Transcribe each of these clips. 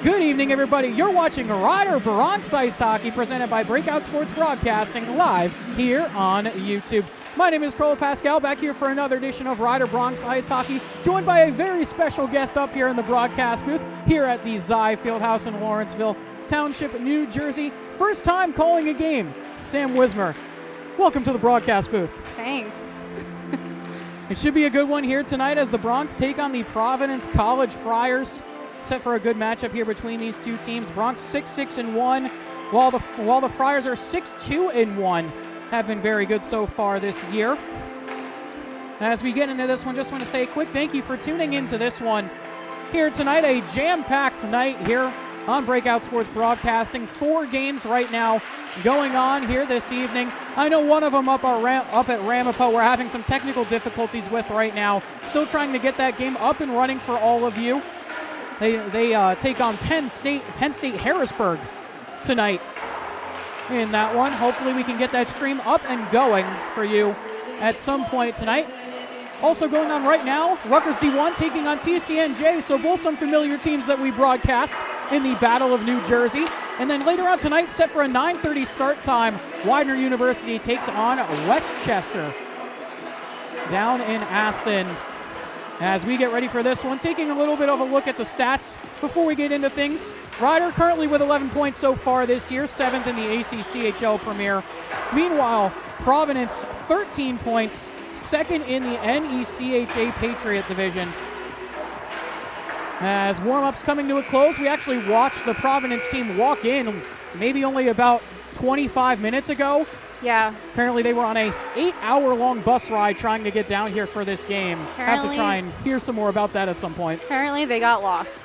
Good evening, everybody. You're watching Rider Bronx Ice Hockey presented by Breakout Sports Broadcasting live here on YouTube. My name is Carlo Pascal, back here for another edition of Rider Bronx Ice Hockey, joined by a very special guest up here in the broadcast booth here at the Zy Fieldhouse in Lawrenceville Township, New Jersey. First time calling a game, Sam Wismer. Welcome to the broadcast booth. Thanks. It should be a good one here tonight as the Bronx take on the Providence College Friars. Set for a good matchup here between these two teams. Bronx 6-6-1, while the Friars are 6-2-1. Have been very good so far this year. As we get into this one, just want to say a quick thank you for tuning into this one here tonight. A jam-packed night here on Breakout Sports Broadcasting. 4 games right now going on here this evening. I know one of them up at Ramapo we're having some technical difficulties with right now. Still trying to get that game up and running for all of you. They take on Penn State Harrisburg tonight in that one. Hopefully we can get that stream up and going for you at some point tonight. Also going on right now, Rutgers D1 taking on TCNJ, so both some familiar teams that we broadcast in the Battle of New Jersey. And then later on tonight, set for a 9:30 start time, Widener University takes on Westchester down in Aston. As we get ready for this one, taking a little bit of a look at the stats before we get into things. Rider currently with 11 points so far this year, 7th in the ACCHL Premier. Meanwhile, Providence 13 points, 2nd in the NECHA Patriot Division. As warm-ups coming to a close, we actually watched the Providence team walk in maybe only about 25 minutes ago. Yeah. Apparently they were on a 8-hour-long bus ride trying to get down here for this game. Have to try and hear some more about that at some point. Apparently they got lost.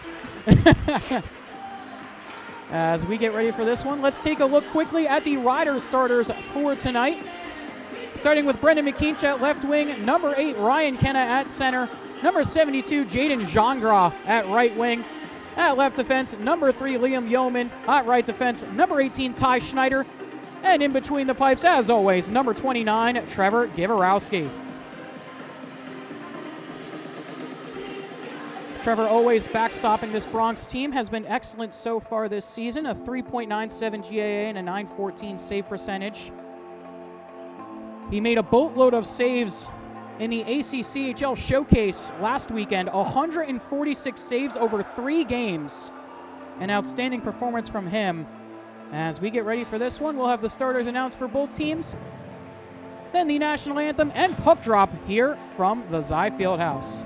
As we get ready for this one, let's take a look quickly at the Rider starters for tonight. Starting with Brendan McKeach at left wing, number 8 Ryan Kenna at center, number 72 Jaden Gingras at right wing. At left defense, number 3 Liam Yeoman. At right defense, number 18 Ty Schneider. And in between the pipes, as always, number 29, Trevor Givorowski. Trevor always backstopping this Bronx team, has been excellent so far this season. A 3.97 GAA and a 914 save percentage. He made a boatload of saves in the ACCHL Showcase last weekend. 146 saves over 3 games. An outstanding performance from him. As we get ready for this one, we'll have the starters announced for both teams, then the national anthem and puck drop here from the Zy Fieldhouse.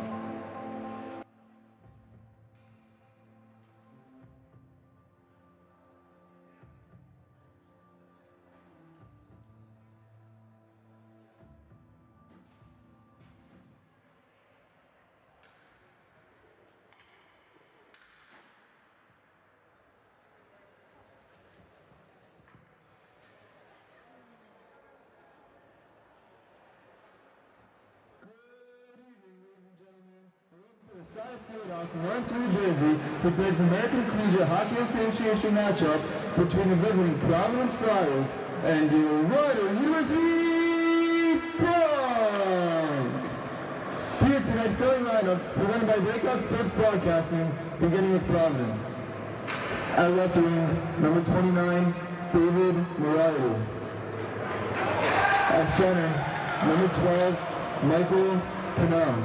In Lawrenceville, New Jersey, who plays the American Collegiate Hockey Association matchup between the visiting Providence Friars and your Rider University Bronx. Here tonight's starting lineup, presented by Breakout Sports Broadcasting, beginning with Providence. At left wing, number 29, David Moriarty. At center, number 12, Michael Pinell.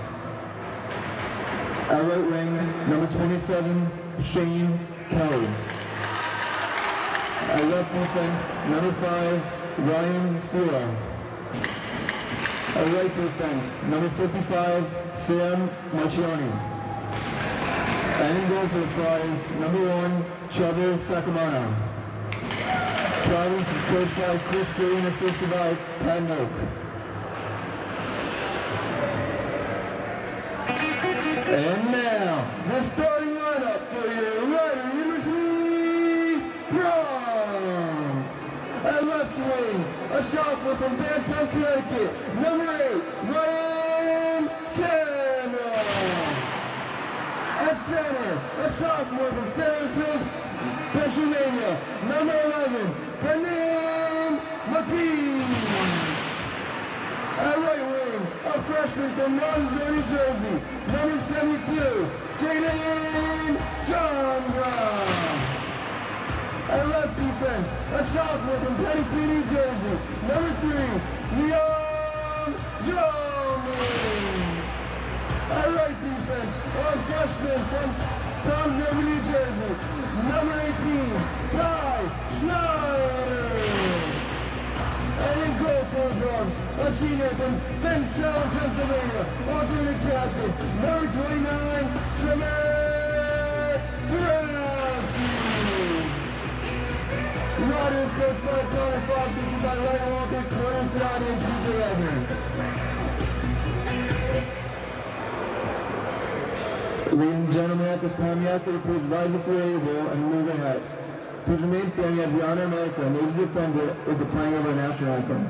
At right wing, number 27, Shane Kelly. At left defense, number 5, Ryan Sula. At right defense, number 55, Sam Marcioni. And in goal for the Friars, number 1, Trevor Sacamano. Providence is coached by Chris Green, assisted by Pat Noak. And now, the starting lineup for your Rider University Bronx. At left wing, a sophomore from Bantam, Connecticut, number 8, Ryan Kenna. At center, a sophomore from Ferris Hills, Pennsylvania, number 11, Brendan McKeach. At right wing, a freshman from Lawrenceville, New Jersey, number 7, 72, Jaden Chandra. At left defense, a sophomore from Petty P, New Jersey, number 3, Leon Young. At right defense, a freshman from Tom River, New Jersey, number 18, Ty Schneider. And in goal for the Bronx, a senior from Benstown, Pennsylvania, alternate captain, number 29, Trevor Grassi. Riders coached by Tony Fox, this is by Ryan Walker, Curtis Down, and TJ Evans. Ladies and gentlemen, at this time, we ask that you please rise if you're able and move ahead. Please remain standing as we honor America and those who defend it with the playing of our national anthem.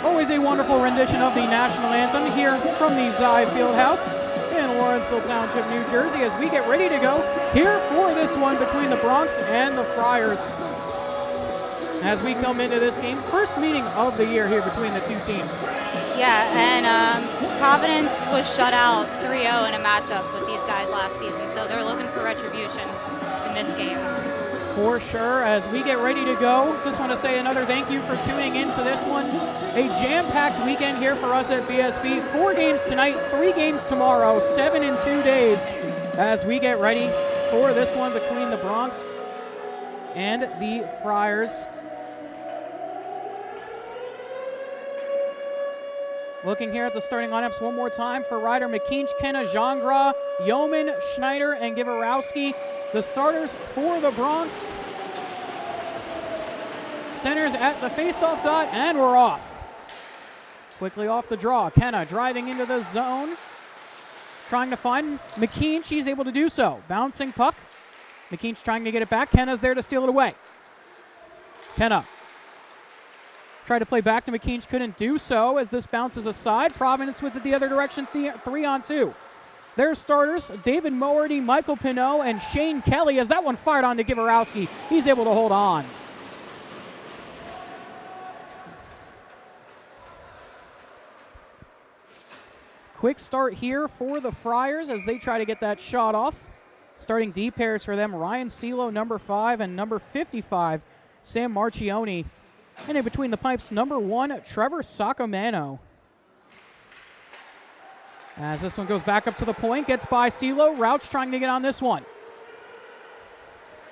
Always a wonderful rendition of the national anthem here from the Zai Fieldhouse in Lawrenceville Township, New Jersey, as we get ready to go here for this one between the Bronx and the Friars. As we come into this game, first meeting of the year here between the two teams. Yeah, and Providence was shut out 3-0 in a matchup with these guys last season, so they're looking for retribution in this game. For sure. As we get ready to go, just want to say another thank you for tuning into this one. A jam-packed weekend here for us at BSB. 4 games tonight, 3 games tomorrow, 7 in 2 days as we get ready for this one between the Bronx and the Friars. Looking here at the starting lineups one more time for Ryder McKeach, Kenna, Jangra, Yeoman, Schneider, and Givarowski. The starters for the Bronx. Centers at the face-off dot, and we're off. Quickly off the draw. Kenna driving into the zone. Trying to find McKeach. She's able to do so. Bouncing puck. McKeach trying to get it back. Kenna's there to steal it away. Kenna tried to play back to McKeach, couldn't do so as this bounces aside. Providence with it the other direction, 3-on-2. Their starters, David Moerty, Michael Pinot, and Shane Kelly, as that one fired on to Givarowski. He's able to hold on. Quick start here for the Friars as they try to get that shot off. Starting D pairs for them, Ryan Celo, number 5, and number 55, Sam Marchioni. And in between the pipes, number 1, Trevor Sacamano. As this one goes back up to the point, gets by Celo. Rauch trying to get on this one.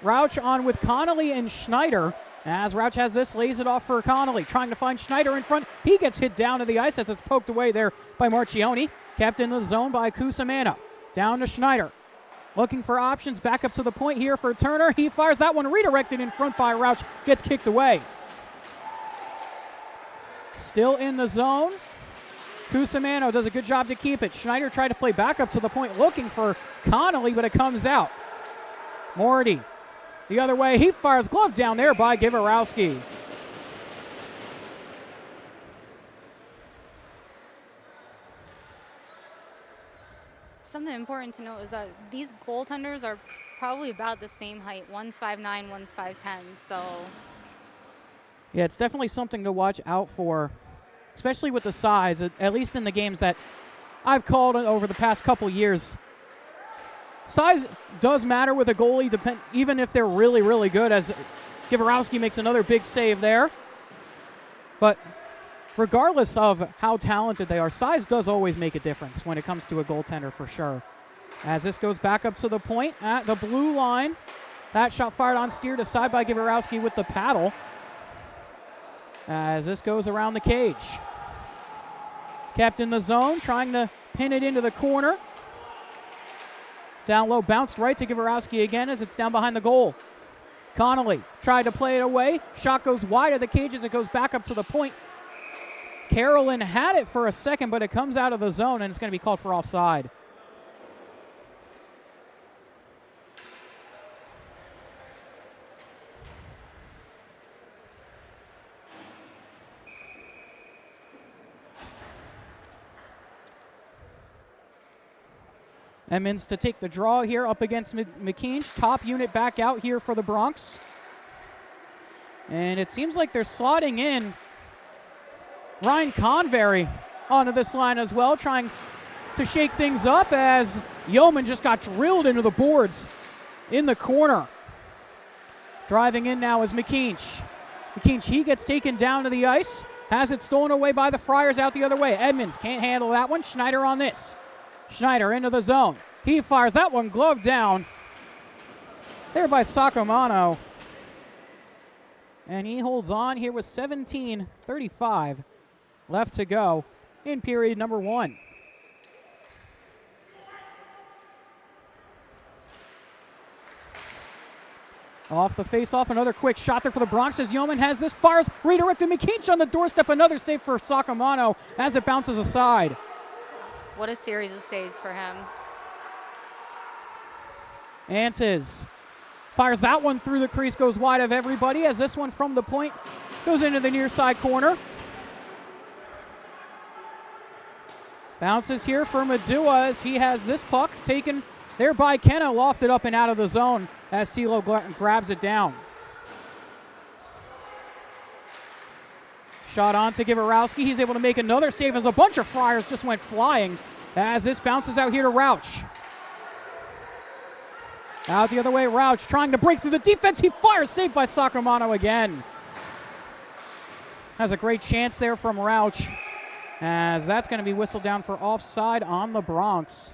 Rauch on with Connolly and Schneider. As Rauch has this, lays it off for Connolly. Trying to find Schneider in front. He gets hit down to the ice as it's poked away there by Marchioni. Kept in the zone by Kusamana. Down to Schneider. Looking for options. Back up to the point here for Turner. He fires that one, redirected in front by Rauch. Gets kicked away. Still in the zone. Kusamano does a good job to keep it. Schneider tried to play back up to the point looking for Connolly, but it comes out. Morty the other way. He fires glove down there by Givarowski. something important to note is that these goaltenders are probably about the same height. One's 5'9", one's 5'10", so. Yeah, it's definitely something to watch out for, especially with the size, at least in the games that I've called over the past couple years. Size does matter with a goalie, even if they're really, really good, as Givarowski makes another big save there. But regardless of how talented they are, size does always make a difference when it comes to a goaltender for sure. As this goes back up to the point at the blue line. That shot fired on, steered aside by Givarowski with the paddle. As this goes around the cage. Kept in the zone, trying to pin it into the corner. Down low, bounced right to Givarowski again as it's down behind the goal. Connolly tried to play it away. Shot goes wide of the cage as it goes back up to the point. Carolyn had it for a second, but it comes out of the zone, and it's going to be called for offside. Emmons to take the draw here up against McKean. Top unit back out here for the Bronx. And it seems like they're slotting in Ryan Convery onto this line as well, trying to shake things up as Yeoman just got drilled into the boards in the corner. Driving in now is McKean. McKean, he gets taken down to the ice, has it stolen away by the Friars out the other way. Edmonds can't handle that one. Schneider on this. Schneider into the zone. He fires that one, glove down. There by Sacramano. And he holds on here with 17:35 left to go in period number 1. Off the face-off, another quick shot there for the Bronx as Yeoman has this, fires, redirected McKean on the doorstep, another save for Sacramano as it bounces aside. What a series of saves for him. Antes fires that one through the crease, goes wide of everybody as this one from the point goes into the near side corner. Bounces here for Madua as he has this puck taken there by Kenna, lofted up and out of the zone as CeeLo grabs it down. Shot on to Givarowski. He's able to make another save as a bunch of Friars just went flying as this bounces out here to Rauch. Out the other way, Rauch trying to break through the defense. He fires, saved by Sacramano again. Has a great chance there from Rauch as that's going to be whistled down for offside on the Bronx.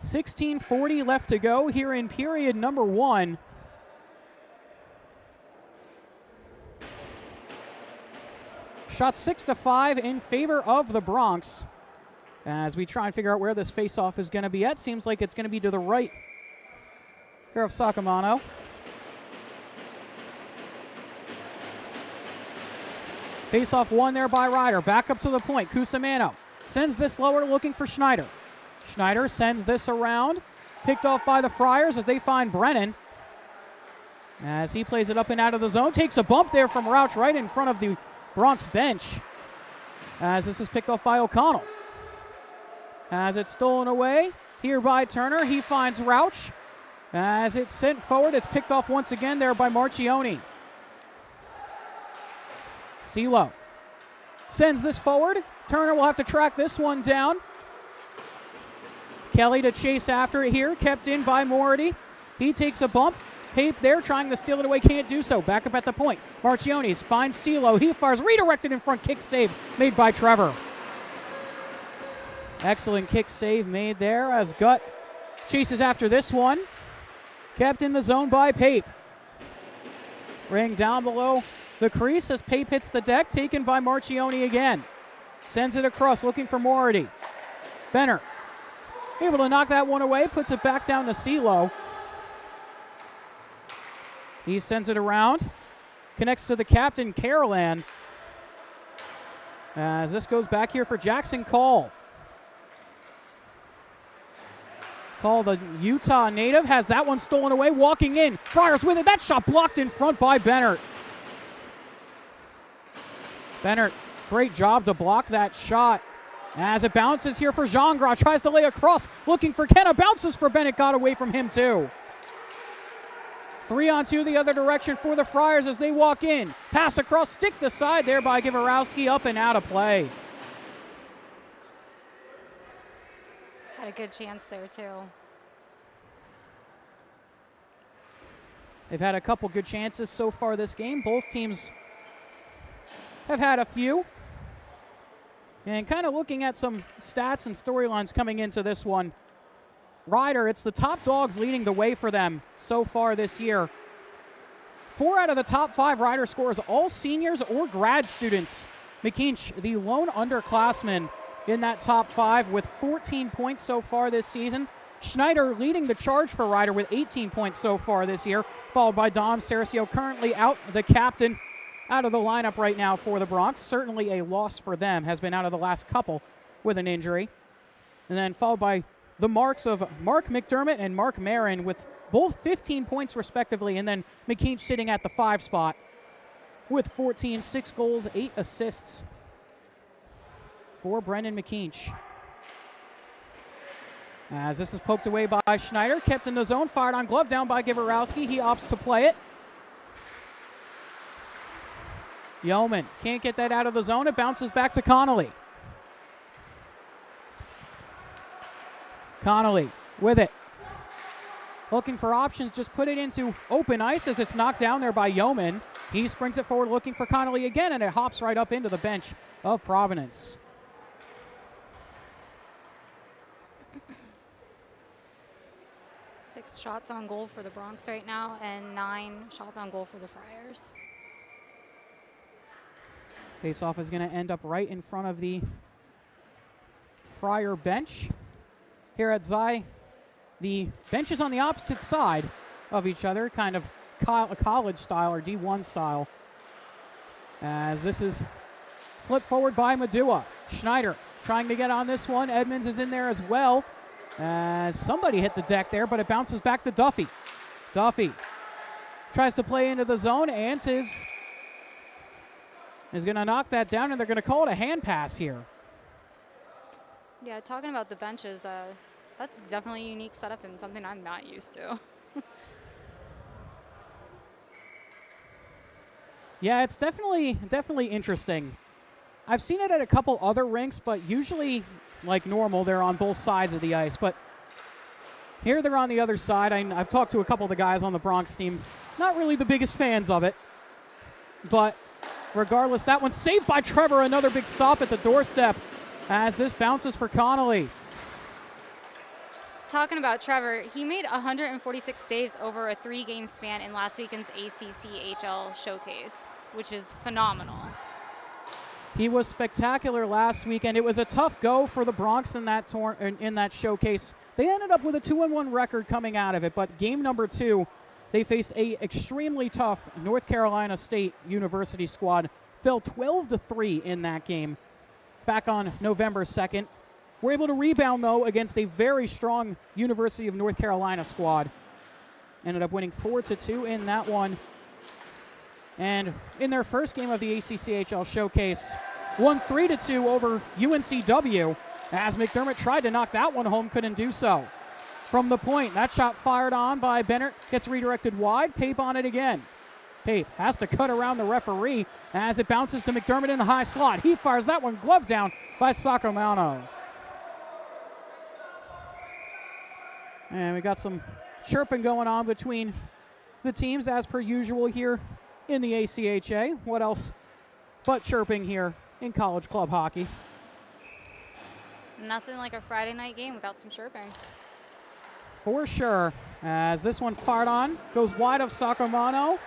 .16:40 left to go here in period number 1. Shot 6-5 in favor of the Bronx. As we try and figure out where this faceoff is going to be at. Seems like it's going to be to the right here of Sacramano. Faceoff won there by Ryder. Back up to the point. Cusimano sends this lower, looking for Schneider. Schneider sends this around. Picked off by the Friars as they find Brennan. As he plays it up and out of the zone. Takes a bump there from Rauch right in front of the Bronx bench. As this is picked off by O'Connell. As it's stolen away here by Turner. He finds Rauch. As it's sent forward, it's picked off once again there by Marchioni. CeeLo sends this forward. Turner will have to track this one down. Kelly to chase after it here. Kept in by Mority. He takes a bump. Pape there trying to steal it away. Can't do so. Back up at the point. Marchioni finds CeeLo. He fires. Redirected in front. Kick save made by Trevor. Excellent kick save made there as Gutt chases after this one. Kept in the zone by Pape. Ring down below the crease as Pape hits the deck. Taken by Marchioni again. Sends it across looking for Mority. Benner able to knock that one away. Puts it back down to CeeLo. He sends it around. Connects to the captain, Carolan. As this goes back here for Jackson Call. Call, the Utah native, has that one stolen away. Walking in. Friars with it. That shot blocked in front by Bennert. Bennert Great job to block that shot. As it bounces here for Gingras, tries to lay across, looking for Kenna, bounces for Bennett, got away from him too. 3-on-2 the other direction for the Friars as they walk in. Pass across, stick the side there by Givarowski, up and out of play. Had a good chance there too. They've had a couple good chances so far this game. Both teams have had a few. And kind of looking at some stats and storylines coming into this one. Ryder, it's the top dogs leading the way for them so far this year. 4 out of the top 5 Ryder scores, all seniors or grad students. McKeach, the lone underclassman in that top 5 with 14 points so far this season. Schneider leading the charge for Ryder with 18 points so far this year, followed by Dom Cercio, currently out, the captain, out of the lineup right now for the Bronx. Certainly a loss for them, has been out of the last couple with an injury. And then followed by the marks of Mark McDermott and Mark Marin with both 15 points respectively, and then McKeach sitting at the 5 spot with 14, 6 goals, 8 assists for Brendan McKeach. As this is poked away by Schneider, kept in the zone, fired on glove down by Givarowski. He opts to play it. Yeoman can't get that out of the zone. It bounces back to Connolly. Connolly with it. Looking for options, just put it into open ice as it's knocked down there by Yeoman. He springs it forward looking for Connolly again, and it hops right up into the bench of Providence. Six shots on goal for the Bronx right now, and 9 shots on goal for the Friars. Faceoff is going to end up right in front of the Friar bench. Here at Xi, the bench is on the opposite side of each other, kind of college style or D1 style. As this is flipped forward by Madua. Schneider trying to get on this one. Edmonds is in there as well. As somebody hit the deck there, but it bounces back to Duffy. Duffy tries to play into the zone. Antis is going to knock that down, and they're going to call it a hand pass here. Yeah, talking about the benches, that's definitely a unique setup and something I'm not used to. Yeah, it's definitely interesting. I've seen it at a couple other rinks, but usually, like normal, they're on both sides of the ice. But here they're on the other side. I've talked to a couple of the guys on the Bronx team. Not really the biggest fans of it. But regardless, that one's saved by Trevor. Another big stop at the doorstep as this bounces for Connolly. Talking about Trevor, he made 146 saves over a 3-game span in last weekend's ACCHL showcase, which is phenomenal. He was spectacular last weekend. It was a tough go for the Bronx in that showcase. They ended up with a 2-1 record coming out of it, but game number 2, they faced a extremely tough North Carolina State University squad. Fell 12-3 in that game back on November 2nd. Were able to rebound, though, against a very strong University of North Carolina squad. Ended up winning 4-2 in that one. And in their first game of the ACCHL showcase, won 3-2 over UNCW as McDermott tried to knock that one home, couldn't do so. From the point, that shot fired on by Bennett, gets redirected wide, Pape on it again. Pape has to cut around the referee as it bounces to McDermott in the high slot. He fires that one glove down by Sacramento. And we got some chirping going on between the teams as per usual here in the ACHA. What else but chirping here in college club hockey? Nothing like a Friday night game without some chirping. For sure. As this one fired on, goes wide of Sacramento.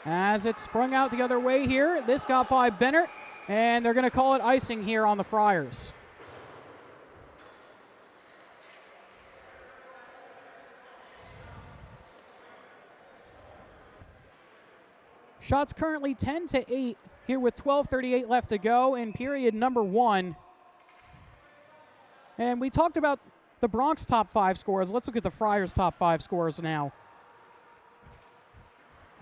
As it sprung out the other way here, this got by Bennett, and they're going to call it icing here on the Friars. Shots currently 10-8 here with 12:38 left to go in period number 1. And we talked about the Bronx top 5 scores. Let's look at the Friars top 5 scores now.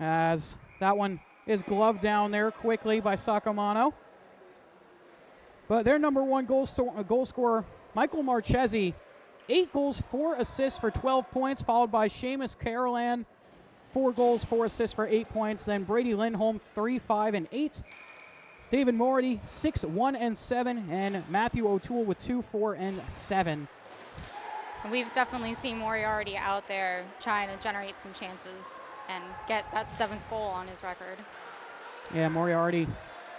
As that one is gloved down there quickly by Sacamano. But their number one goal scorer, Michael Marchesi, 8 goals, 4 assists for 12 points, followed by Seamus Carolan, 4 goals, 4 assists for 8 points. Then Brady Lindholm, 3, 5, and 8. David Morty, 6, 1, and 7. And Matthew O'Toole with 2, 4, and 7. We've definitely seen Moriarty out there trying to generate some chances and get that 7th goal on his record. Yeah, Moriarty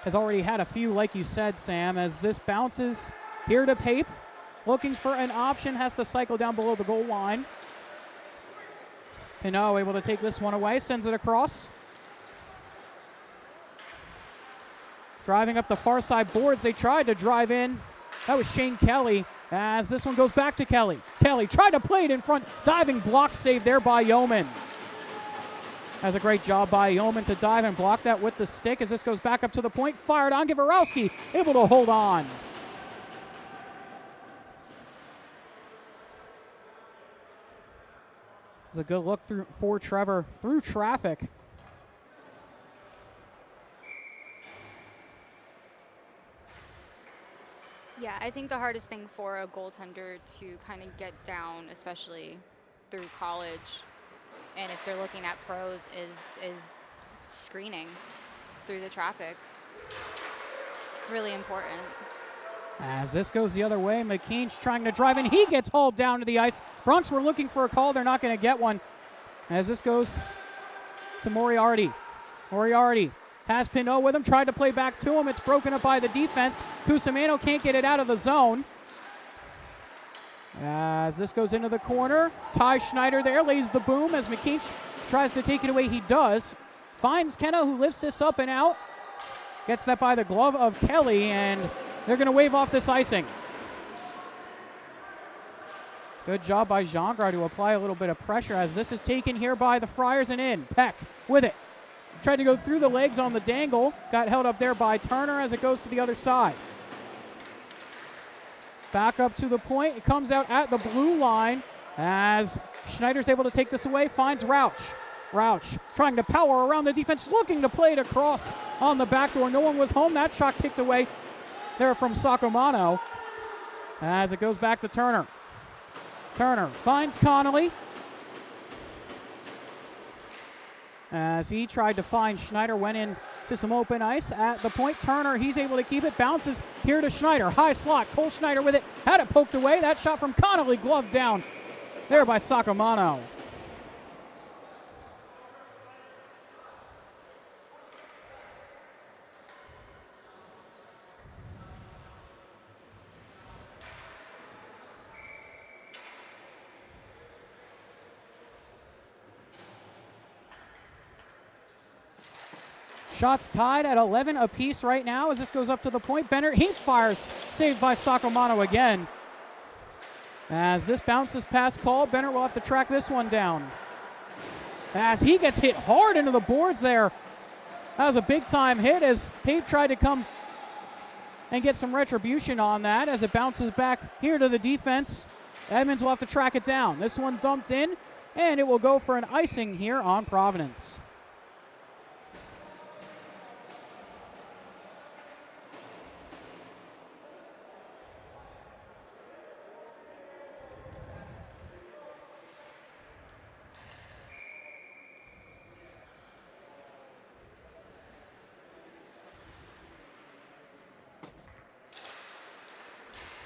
has already had a few, like you said, Sam, as this bounces here to Pape. Looking for an option, has to cycle down below the goal line. Pinot able to take this one away, sends it across. Driving up the far side boards, they tried to drive in. That was Shane Kelly, as this one goes back to Kelly. Kelly tried to play it in front, diving block save there by Yeoman. That's a great job by Yeoman to dive and block that with the stick as this goes back up to the point. Fired on, Gavorowski able to hold on. It's a good look for Trevor through traffic. Yeah, I think the hardest thing for a goaltender to kind of get down, especially through college, and if they're looking at pros, is screening through the traffic. It's really important. As this goes the other way, McKean's trying to drive in. He gets hauled down to the ice. Bronx were looking for a call. They're not going to get one. As this goes to Moriarty. Moriarty has Pinot with him. Tried to play back to him. It's broken up by the defense. Cusimano can't get it out of the zone. As this goes into the corner. Ty Schneider there lays the boom as McKean tries to take it away. He does. Finds Kenna, who lifts this up and out. Gets that by the glove of Kelly, and they're going to wave off this icing. Good job by Gingras to apply a little bit of pressure as this is taken here by the Friars and in. Peck with it. Tried to go through the legs on the dangle. Got held up there by Turner as it goes to the other side. Back up to the point. It comes out at the blue line as Schneider's able to take this away. Finds Rauch. Rauch trying to power around the defense, looking to play it across on the back door. No one was home. That shot kicked away there from Sacamano as it goes back to Turner. Turner finds Connolly as he tried to find Schneider, went in to some open ice at the point. Turner, he's able to keep it, bounces here to Schneider. High slot, Cole Schneider with it, had it poked away. That shot from Connolly, gloved down there by Sacamano. Shots tied at 11 apiece right now as this goes up to the point. Benner, he fires, saved by Sacamano again. As this bounces past Call, Benner will have to track this one down. As he gets hit hard into the boards there. That was a big-time hit as Pape tried to come and get some retribution on that as it bounces back here to the defense. Edmonds will have to track it down. This one dumped in, and it will go for an icing here on Providence.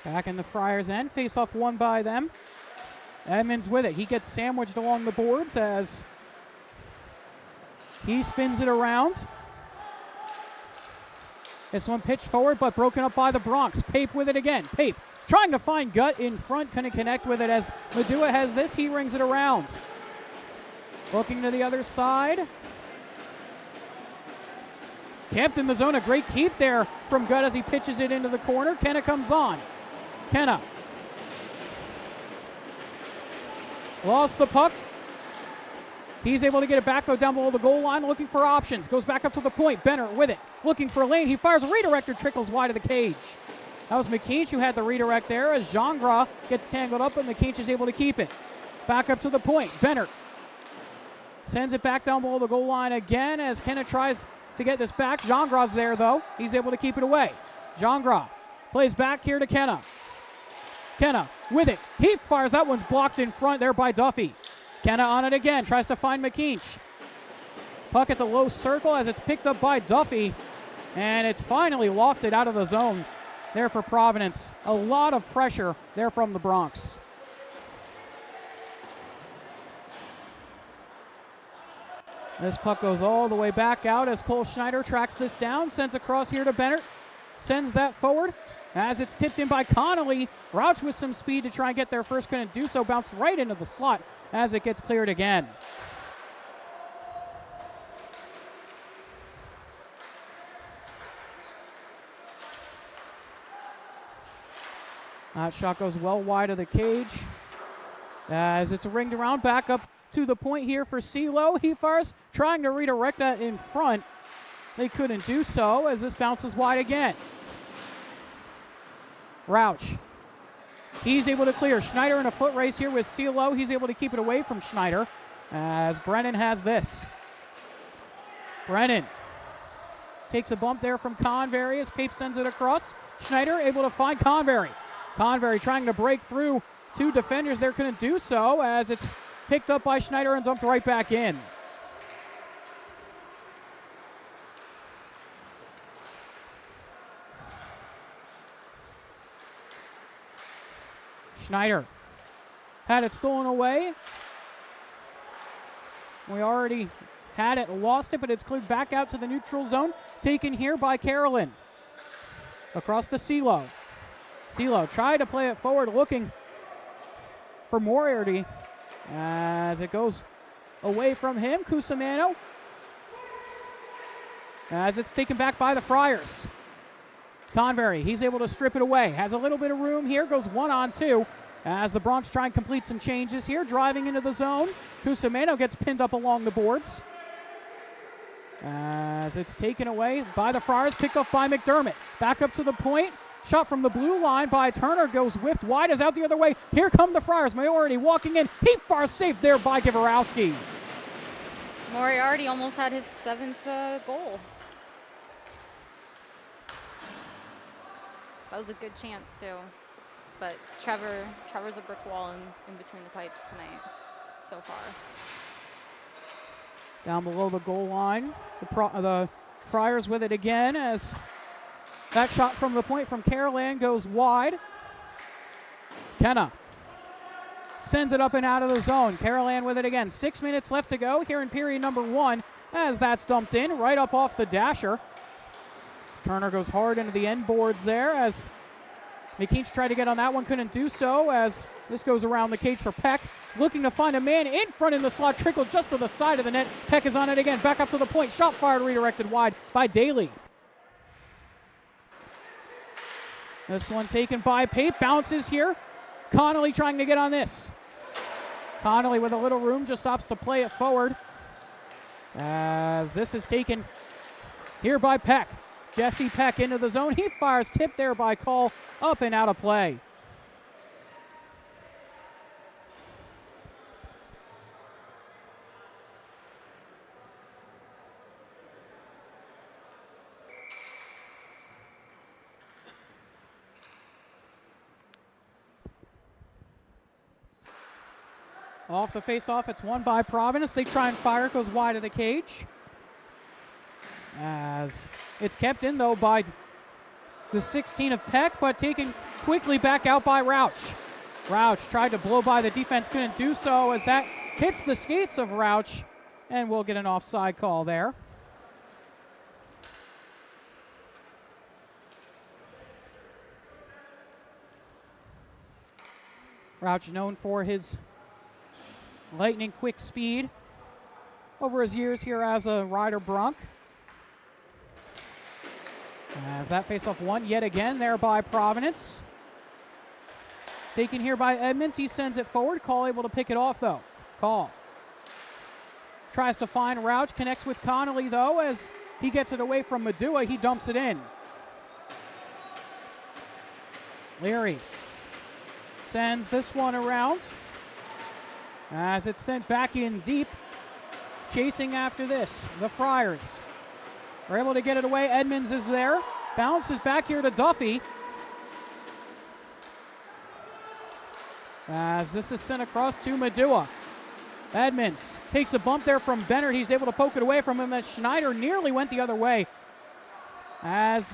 Back in the Friars' end, face-off won by them. Edmonds with it. He gets sandwiched along the boards as he spins it around. This one pitched forward, but broken up by the Bronx. Pape with it again. Pape trying to find Gut in front. Couldn't connect with it as Madua has this. He rings it around. Looking to the other side. Kept in the zone. A great keep there from Gut as he pitches it into the corner. Kenna comes on. Kenna lost the puck. He's able to get it back, though, down below the goal line, looking for options. Goes back up to the point. Benner with it, looking for a lane. He fires a redirector, trickles wide of the cage. That was McKean who had the redirect there as Gingras gets tangled up, but McKean is able to keep it. Back up to the point. Benner sends it back down below the goal line again as Kenna tries to get this back. Jongra's there, though. He's able to keep it away. Jongra plays back here to Kenna. Kenna with it. He fires. That one's blocked in front there by Duffy. Kenna on it again. Tries to find McKeach. Puck at the low circle as it's picked up by Duffy. And it's finally lofted out of the zone there for Providence. A lot of pressure there from the Bronx. This puck goes all the way back out as Cole Schneider tracks this down, sends across here to Bennett, sends that forward as it's tipped in by Connolly. Rauch with some speed to try and get there first, couldn't do so, bounced right into the slot as it gets cleared again. That shot goes well wide of the cage as it's ringed around, back up to the point here for CeeLo. He fires, trying to redirect that in front. They couldn't do so as this bounces wide again. Rauch. He's able to clear. Schneider in a foot race here with CeeLo. He's able to keep it away from Schneider as Brennan has this. Brennan takes a bump there from Convery as Pape sends it across. Schneider able to find Convery. Convery trying to break through two defenders there, couldn't do so as it's picked up by Schneider and dumped right back in. Schneider had it stolen away. We already had it, lost it, but it's cleared back out to the neutral zone. Taken here by Carolyn. Across to CeeLo. CeeLo tried to play it forward, looking for Moriarty as it goes away from him. Cusimano as it's taken back by the Friars. Convery, he's able to strip it away. Has a little bit of room here, goes 1-on-2 as the Bronx try and complete some changes here. Driving into the zone. Cusimano gets pinned up along the boards as it's taken away by the Friars, picked up by McDermott. Back up to the point. Shot from the blue line by Turner goes whiffed wide, is out the other way. Here come the Friars. Moriarty walking in. He far saved there by Gavorowski. Moriarty almost had his 7th goal. That was a good chance too. But Trevor's a brick wall in between the pipes tonight so far. Down below the goal line, the Friars with it again as that shot from the point from Carolan goes wide. Kenna sends it up and out of the zone. Carolan with it again. 6 minutes left to go here in period number 1 as that's dumped in right up off the dasher. Turner goes hard into the end boards there as McKeach tried to get on that one, couldn't do so as this goes around the cage for Peck. Looking to find a man in front in the slot, trickled just to the side of the net. Peck is on it again, back up to the point. Shot fired, redirected wide by Daly. This one taken by Pape, bounces here. Connolly trying to get on this. Connolly with a little room just stops to play it forward as this is taken here by Peck. Jesse Peck into the zone. He fires, tipped there by Call, up and out of play. Off the face-off, it's won by Providence. They try and fire, it goes wide of the cage. As it's kept in, though, by the 16 of Peck, but taken quickly back out by Rauch. Rauch tried to blow by the defense, couldn't do so as that hits the skates of Rauch, and we'll get an offside call there. Rauch known for his lightning quick speed over his years here as a Rider Bronc. As that faceoff won yet again there by Providence. Taken here by Edmonds, he sends it forward. Call able to pick it off though. Call tries to find Rauch, connects with Connolly though as he gets it away from Madua. He dumps it in. Leary sends this one around as it's sent back in deep. Chasing after this, the Friars. We're able to get it away. Edmonds is there. Bounces back here to Duffy. As this is sent across to Madua. Edmonds takes a bump there from Bennett. He's able to poke it away from him as Schneider nearly went the other way. As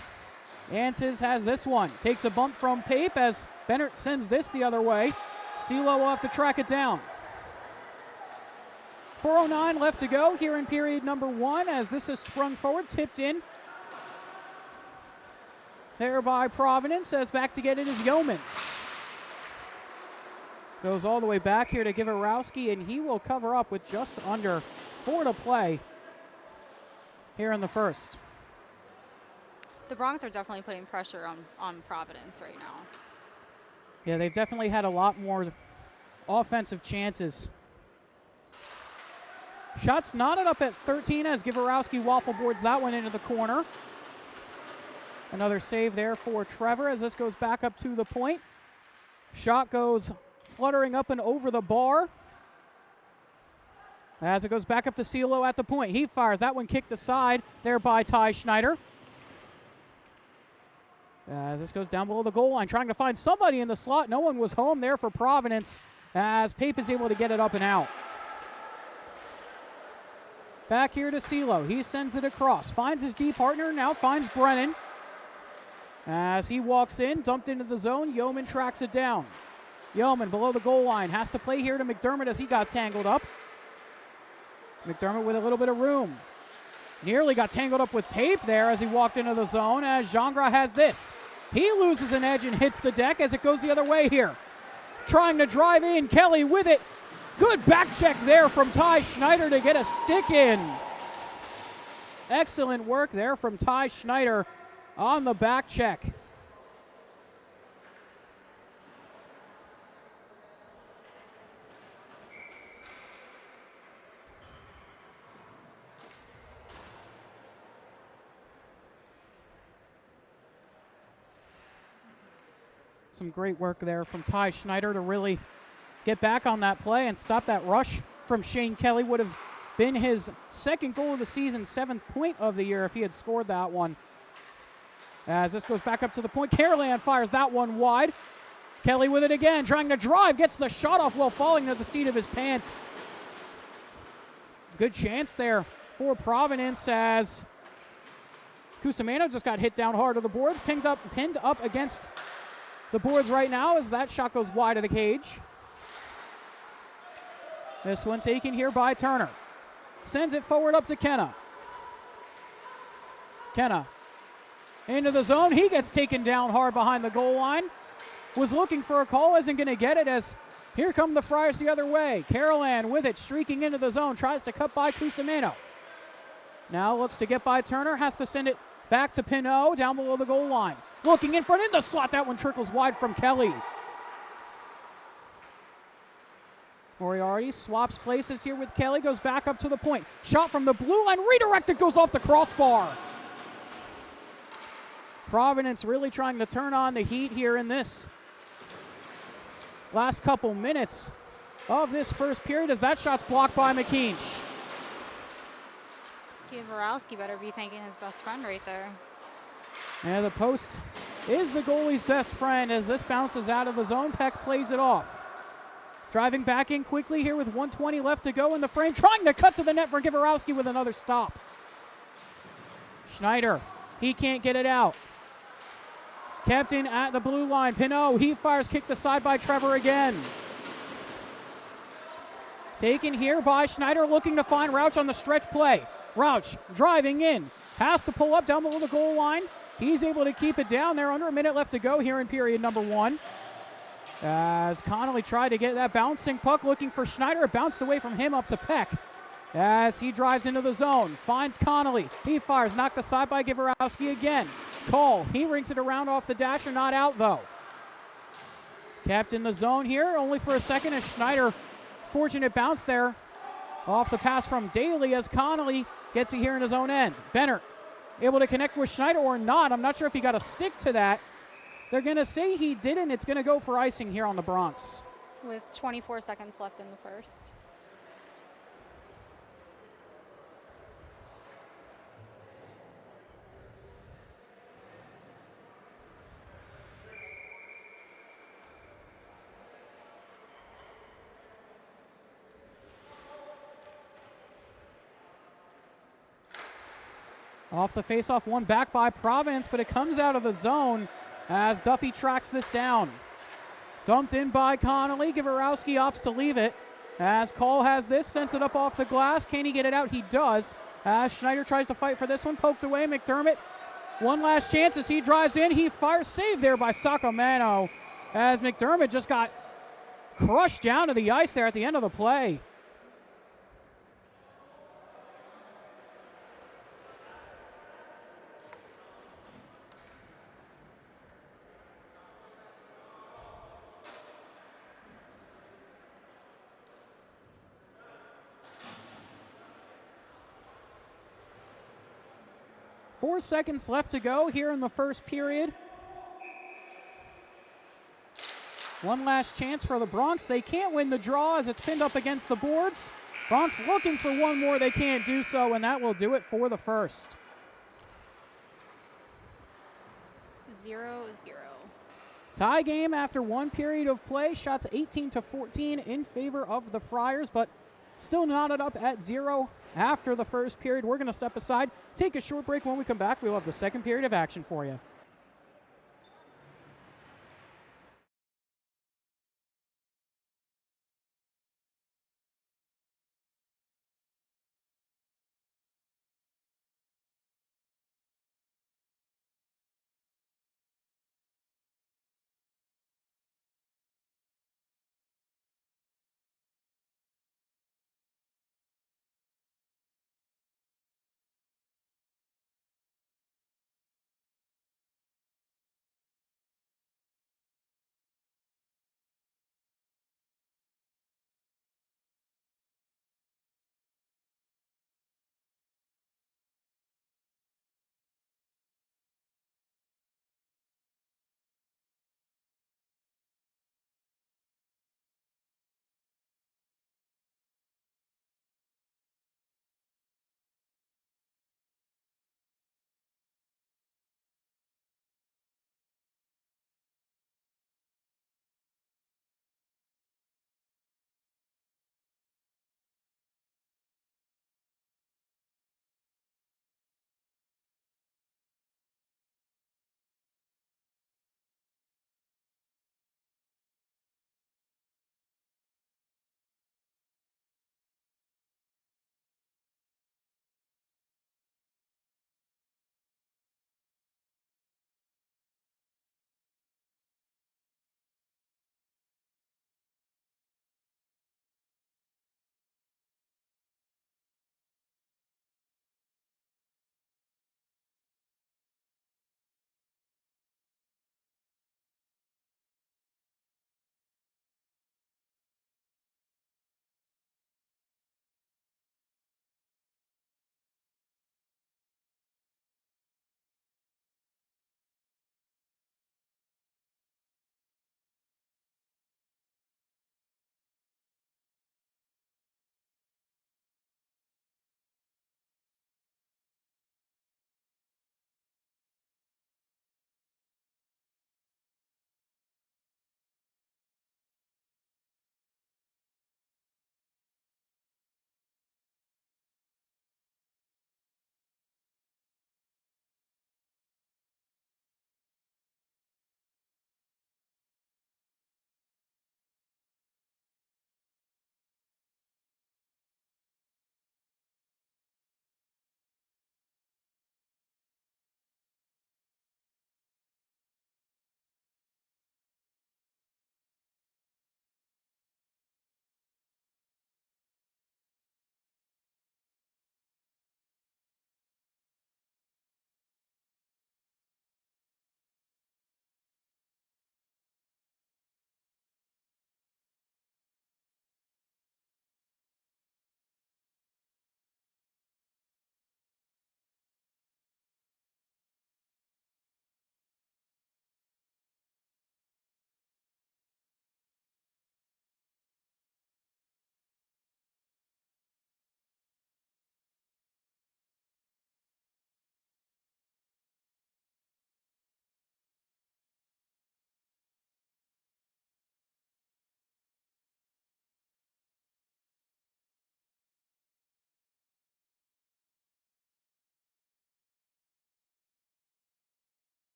Antis has this one. Takes a bump from Pape as Bennett sends this the other way. CeeLo will have to track it down. 4:09 left to go here in period number 1 as this is sprung forward, tipped in. There by Providence as back to get it is Yeoman. Goes all the way back here to Givarowski, and he will cover up with just under 4 to play here in the first. The Bronx are definitely putting pressure on Providence right now. Yeah, they've definitely had a lot more offensive chances. Shots knotted up at 13 as Givarowski waffle boards that one into the corner. Another save there for Trevor as this goes back up to the point. Shot goes fluttering up and over the bar. As it goes back up to CeeLo at the point. He fires. That one kicked aside there by Ty Schneider. As this goes down below the goal line, trying to find somebody in the slot. No one was home there for Providence as Pape is able to get it up and out. Back here to CeeLo. He sends it across. Finds his D partner. Now finds Brennan. As he walks in, dumped into the zone. Yeoman tracks it down. Yeoman below the goal line. Has to play here to McDermott as he got tangled up. McDermott with a little bit of room. Nearly got tangled up with Pape there as he walked into the zone as Gingras has this. He loses an edge and hits the deck as it goes the other way here. Trying to drive in. Kelly with it. Good back check there from Ty Schneider to get a stick in. Excellent work there from Ty Schneider on the back check. Some great work there from Ty Schneider to really get back on that play and stop that rush from Shane Kelly. Would have been his second goal of the season, 7th point of the year if he had scored that one. As this goes back up to the point, Carolan fires that one wide. Kelly with it again, trying to drive, gets the shot off while falling to the seat of his pants. Good chance there for Providence as Cusimano just got hit down hard to the boards, pinned up against the boards right now as that shot goes wide of the cage. This one taken here by Turner. Sends it forward up to Kenna. Kenna into the zone. He gets taken down hard behind the goal line. Was looking for a call, isn't going to get it as here come the Friars the other way. Carolan with it, streaking into the zone, tries to cut by Cusimano. Now looks to get by Turner, has to send it back to Pinot down below the goal line. Looking in front in the slot, that one trickles wide from Kelly. Moriarty swaps places here with Kelly, goes back up to the point. Shot from the blue line, redirected, goes off the crossbar. Providence really trying to turn on the heat here in this last couple minutes of this first period as that shot's blocked by McKeach. Givarowski better be thanking his best friend right there. And the post is the goalie's best friend as this bounces out of the zone. Peck plays it off. Driving back in quickly here with 1:20 left to go in the frame. Trying to cut to the net for Givarowski with another stop. Schneider, he can't get it out. Captain at the blue line. Pinot, he fires, kicked aside by Trevor again. Taken here by Schneider, looking to find Rauch on the stretch play. Rauch driving in. Has to pull up down below the goal line. He's able to keep it down there. Under a minute left to go here in period number 1. As Connolly tried to get that bouncing puck, looking for Schneider. It bounced away from him up to Peck. As he drives into the zone, finds Connolly. He fires, knocked aside by Givarowski again. Cole, he rings it around off the dasher, not out though. Kept in the zone here, only for a second as Schneider, fortunate bounce there off the pass from Daly as Connolly gets it here in his own end. Benner able to connect with Schneider or not. I'm not sure if he got a stick to that. They're going to say he didn't. It's going to go for icing here on the Bronx. With 24 seconds left in the first. Off the face-off, one back by Providence, but it comes out of the zone as Duffy tracks this down. Dumped in by Connolly. Gavorowski opts to leave it. As Cole has this, sends it up off the glass. Can he get it out? He does. As Schneider tries to fight for this one, poked away. McDermott, one last chance as he drives in. He fires, saved there by Sacramento. As McDermott just got crushed down to the ice there at the end of the play. Four seconds left to go here in the first period. One last chance for the Bronx. They can't win the draw as it's pinned up against the boards. Bronx looking for one more. They can't do so, and that will do it for the first. 0-0. Tie game after one period of play. Shots 18-14 in favor of the Friars, but still knotted up at 0 after the first period. We're going to step aside, take a short break. When we come back, we'll have the second period of action for you.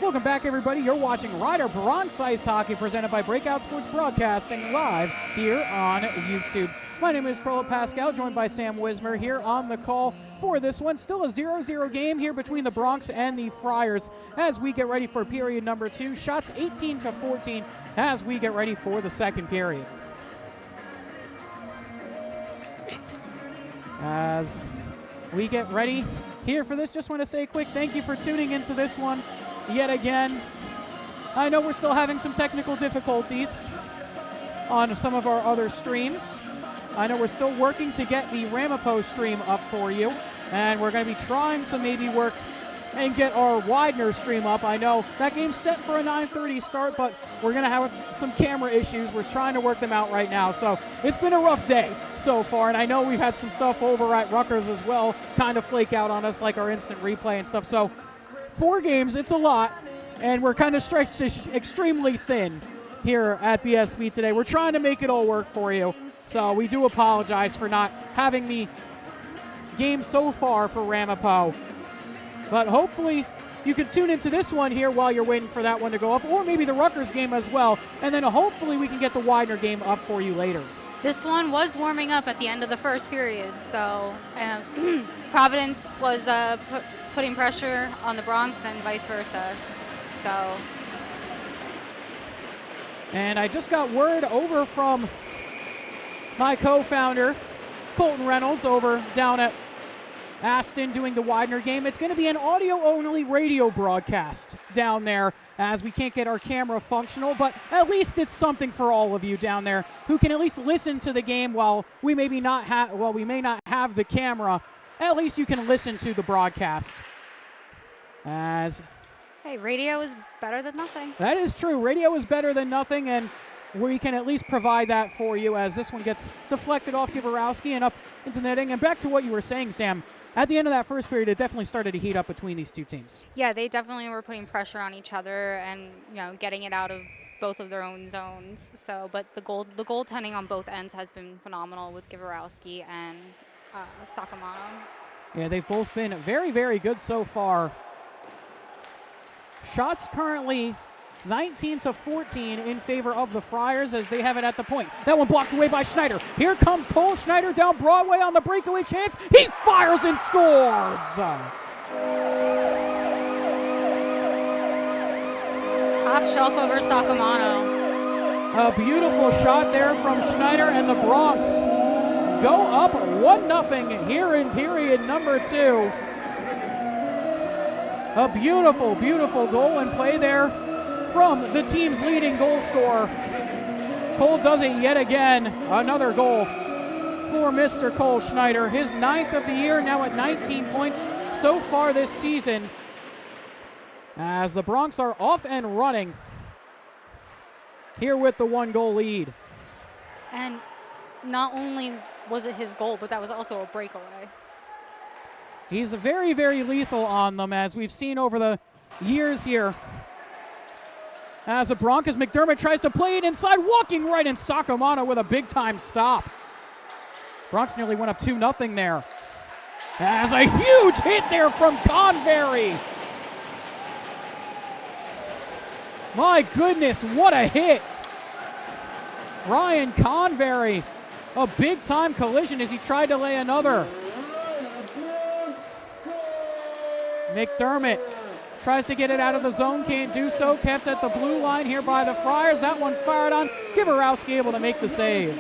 Welcome back, everybody. You're watching Rider Bronx Ice Hockey presented by Breakout Sports Broadcasting live here on YouTube. My name is Carlo Pascal, joined by Sam Wismer here on the call for this one. Still a 0-0 game here between the Bronx and the Friars as we get ready for period number 2. Shots 18-14 as we get ready for the second period. As we get ready here for this, just want to say a quick thank you for tuning into this one yet again. I know we're still having some technical difficulties on some of our other streams. I know we're still working to get the Ramapo stream up for you, and we're going to be trying to maybe work and get our Widener stream up. I know that game's set for a 9:30 start, but we're going to have some camera issues. We're trying to work them out right now, so it's been a rough day so far, and I know we've had some stuff over at Rutgers as well kind of flake out on us, like our instant replay and stuff. So 4 games, it's a lot, and we're kind of stretched extremely thin here at BSB today. We're trying to make it all work for you, so we do apologize for not having the game so far for Ramapo. But hopefully you can tune into this one here while you're waiting for that one to go up, or maybe the Rutgers game as well, and then hopefully we can get the Widener game up for you later. This one was warming up at the end of the first period, so Providence was putting pressure on the Bronx and vice versa. So. And I just got word over from my co-founder, Colton Reynolds, over down at Aston doing the Widener game. It's going to be an audio-only radio broadcast down there as we can't get our camera functional, but at least it's something for all of you down there who can at least listen to the game while we may not have the camera. At least you can listen to the broadcast. Hey, radio is better than nothing. That is true. Radio is better than nothing, and we can at least provide that for you as this one gets deflected off Givarowski and up into the netting. And back to what you were saying, Sam, at the end of that first period, it definitely started to heat up between these two teams. Yeah, they definitely were putting pressure on each other and getting it out of both of their own zones. So, but the goaltending on both ends has been phenomenal with Givarowski and Sakamoto. Yeah, they've both been very, very good so far. Shots currently 19-14 in favor of the Friars as they have it at the point. That one blocked away by Schneider. Here comes Cole Schneider down Broadway on the breakaway chance. He fires and scores! Top shelf over Sakamoto. A beautiful shot there from Schneider, and the Bronx go up 1-0 here in period number 2. A beautiful, beautiful goal and play there from the team's leading goal scorer. Cole does it yet again. Another goal for Mr. Cole Schneider. His 9th of the year, now at 19 points so far this season. As the Bronx are off and running here with the 1-goal lead. And not only was it his goal, but that was also a breakaway. He's very, very lethal on them, as we've seen over the years here. As the Broncos, McDermott tries to play it inside, walking right in Sakamoto with a big-time stop. Bronx nearly went up 2-0 there. As a huge hit there from Convery. My goodness, what a hit. Ryan Convery, a big-time collision as he tried to lay another. McDermott tries to get it out of the zone, can't do so. Kept at the blue line here by the Friars. That one fired on. Givarowski able to make the save.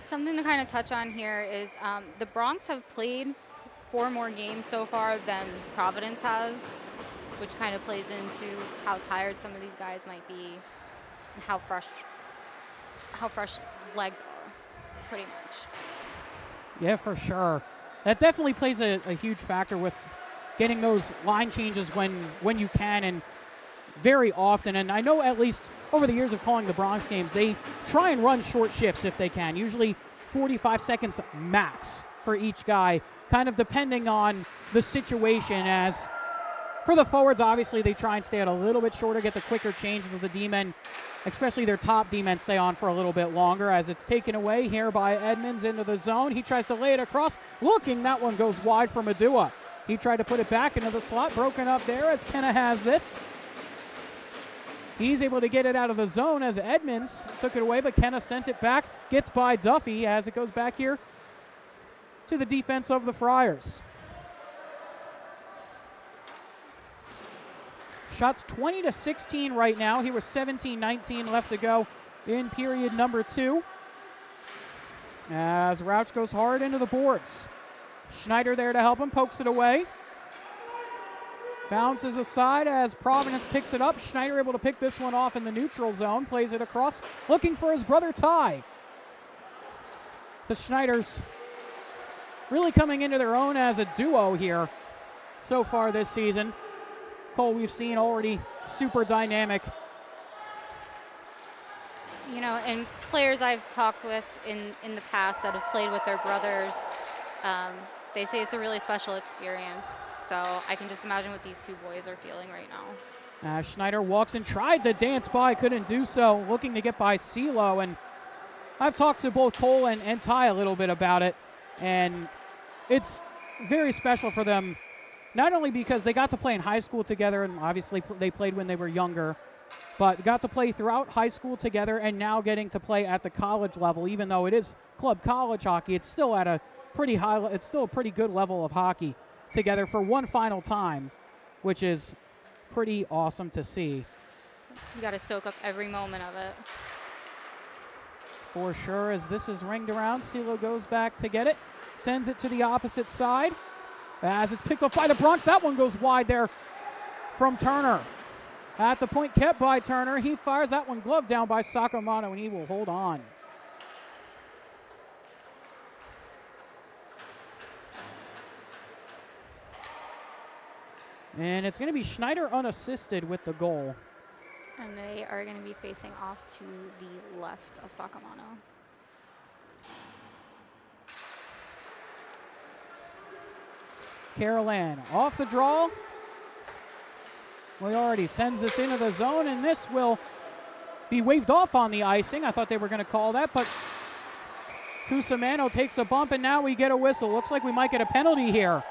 Something to kind of touch on here is the Bronx have played 4 more games so far than Providence has, which kind of plays into how tired some of these guys might be and how fresh legs are, pretty much. Yeah, for sure. That definitely plays a huge factor with getting those line changes when you can and very often. And I know at least over the years of calling the Bronx games, they try and run short shifts if they can, usually 45 seconds max for each guy, kind of depending on the situation, as For the forwards, obviously, they try and stay out a little bit shorter, get the quicker changes as the D-men, especially their top D-men, stay on for a little bit longer as it's taken away here by Edmonds into the zone. He tries to lay it across. Looking, that one goes wide for Madua. He tried to put it back into the slot, broken up there as Kenna has this. He's able to get it out of the zone as Edmonds took it away, but Kenna sent it back, gets by Duffy as it goes back here to the defense of the Friars. Shots 20-16 right now. Here was 17-19 left to go in period number 2. As Rauch goes hard into the boards. Schneider there to help him, pokes it away. Bounces aside as Providence picks it up. Schneider able to pick this one off in the neutral zone, plays it across, looking for his brother Ty. The Schneiders really coming into their own as a duo here so far this season. Cole, we've seen already super dynamic. You know, and players I've talked with in the past that have played with their brothers, they say it's a really special experience. So I can just imagine what these two boys are feeling right now. Schneider walks and tried to dance by, couldn't do so, looking to get by CeeLo. And I've talked to both Cole and Ty a little bit about it, and it's very special for them, not only because they got to play in high school together, and obviously they played when they were younger, but got to play throughout high school together and now getting to play at the college level. Even though it is club college hockey, it's still at a pretty high, it's still a pretty good level of hockey together for one final time, which is pretty awesome to see. You got to soak up every moment of it. For sure, as this is ringed around, CeeLo goes back to get it, sends it to the opposite side. As it's picked up by the Bronx, that one goes wide there from Turner. At the point kept by Turner, he fires that one glove down by Sacamano, and he will hold on. And it's going to be Schneider unassisted with the goal. And they are going to be facing off to the left of Sacamano. Carolan off the draw. Moriarty sends this into the zone, and this will be waved off on the icing. I thought they were going to call that, but Cusimano takes a bump, and now we get a whistle. Looks like we might get a penalty here.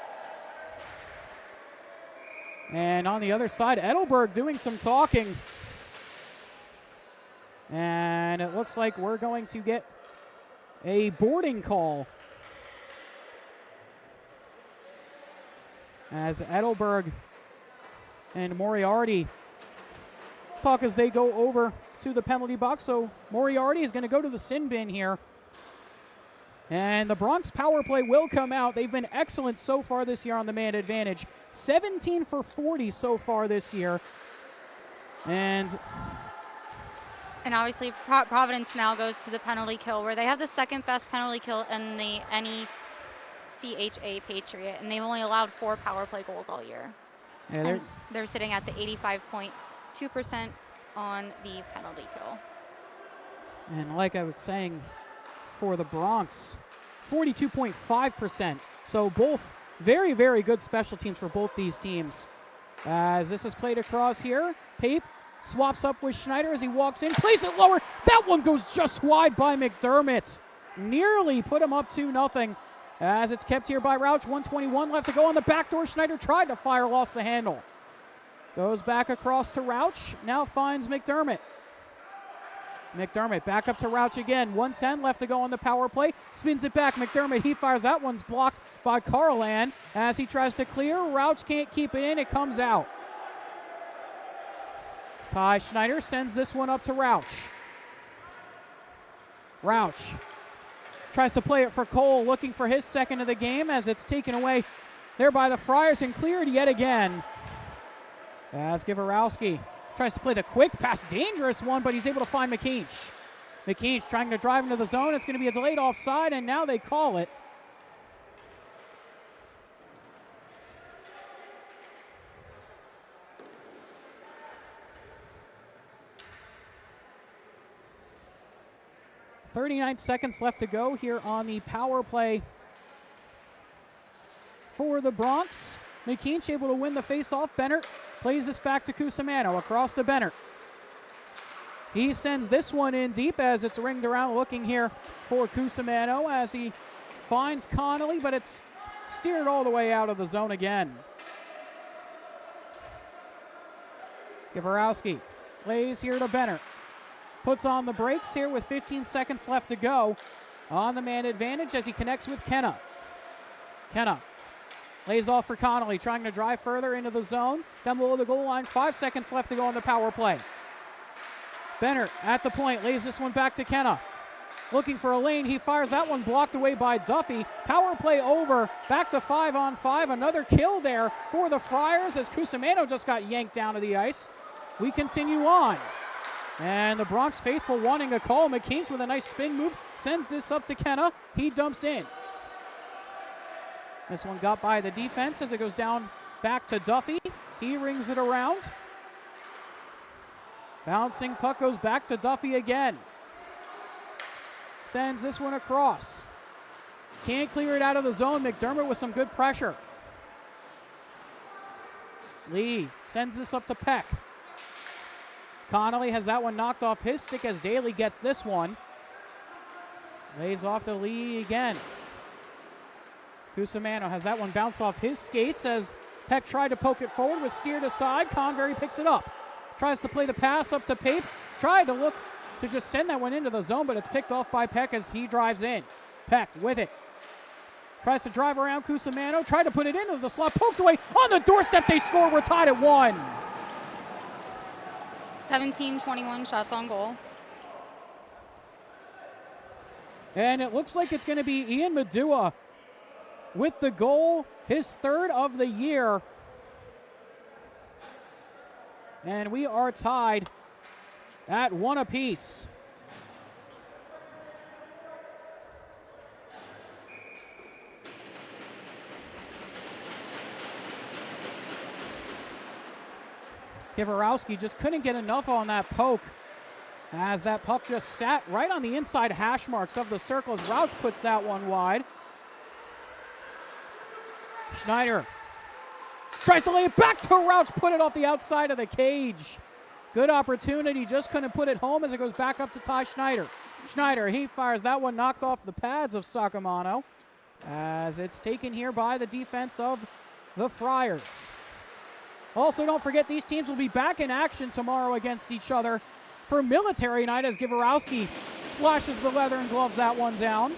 And on the other side, Edelberg doing some talking. And it looks like we're going to get a boarding call. As Edelberg and Moriarty talk as they go over to the penalty box. So Moriarty is going to go to the sin bin here. And the Bronx power play will come out. They've been excellent so far this year on the man advantage. 17 for 40 so far this year. And obviously Providence now goes to the penalty kill, where they have the second best penalty kill in the NECHA Patriot, and they've only allowed 4 power play goals all year. yeah, They're sitting at the 85.2% on the penalty kill. and like I was saying, for the Bronx, 42.5%. So both very, very good special teams for both these teams. As this is played across here, Pape swaps up with Schneider as he walks in, plays it lower. That one goes just wide by McDermott. Nearly put him up 2-0 as it's kept here by Rauch. 1:21 left to go on the back door. Schneider tried to fire, lost the handle. Goes back across to Rauch, now finds McDermott. McDermott back up to Rauch again. 1:10 left to go on the power play. Spins it back. McDermott, he fires. That one's blocked by Carolan as he tries to clear. Rauch can't keep it in. It comes out. Ty Schneider sends this one up to Rauch. Rauch tries to play it for Cole, looking for his second of the game as it's taken away there by the Friars and cleared yet again. As Givarowski tries to play the quick pass, dangerous one, but he's able to find McKeach. McKeach trying to drive into the zone. It's going to be a delayed offside, and now they call it. .39 seconds left to go here on the power play for the Bronx. McKeach able to win the face-off. Bennett plays this back to Cusimano. Across to Bennett. He sends this one in deep as it's ringed around, looking here for Cusimano as he finds Connolly, but it's steered all the way out of the zone again. Gavrowski plays here to Bennett. Puts on the brakes here with 15 seconds left to go on the man advantage as he connects with Kenna. Kenna lays off for Connolly, trying to drive further into the zone. Down below the goal line, 5 seconds left to go on the power play. Bennett at the point, lays this one back to Kenna. Looking for a lane, he fires that one, blocked away by Duffy. Power play over, back to 5-on-5. Another kill there for the Friars as Cusimano just got yanked down to the ice. We continue on. And the Bronx faithful wanting a call. McKeach with a nice spin move sends this up to Kenna. He dumps in. This one got by the defense as it goes down back to Duffy. He rings it around. Bouncing puck goes back to Duffy again. Sends this one across. Can't clear it out of the zone. McDermott with some good pressure. Lee sends this up to Peck. Connolly has that one knocked off his stick as Daly gets this one. Lays off to Lee again. Cusimano has that one bounce off his skates as Peck tried to poke it forward, was steered aside. Convery picks it up. Tries to play the pass up to Pape. Tried to look to just send that one into the zone, but it's picked off by Peck as he drives in. Peck with it. Tries to drive around Cusimano. Tried to put it into the slot. Poked away on the doorstep. They score. We're tied at 1. 17-21 shots on goal. And it looks like it's going to be Ian Madua with the goal, his third of the year. And we are tied at 1 apiece. Gavrowski just couldn't get enough on that poke as that puck just sat right on the inside hash marks of the circles. Rauch puts that one wide. Schneider tries to lay it back to Rauch, put it off the outside of the cage. Good opportunity, just couldn't put it home as it goes back up to Ty Schneider. Schneider, he fires that one, knocked off the pads of Sacamano as it's taken here by the defense of the Friars. Also, don't forget these teams will be back in action tomorrow against each other for Military Night as Gavrowski flashes the leather and gloves that one down.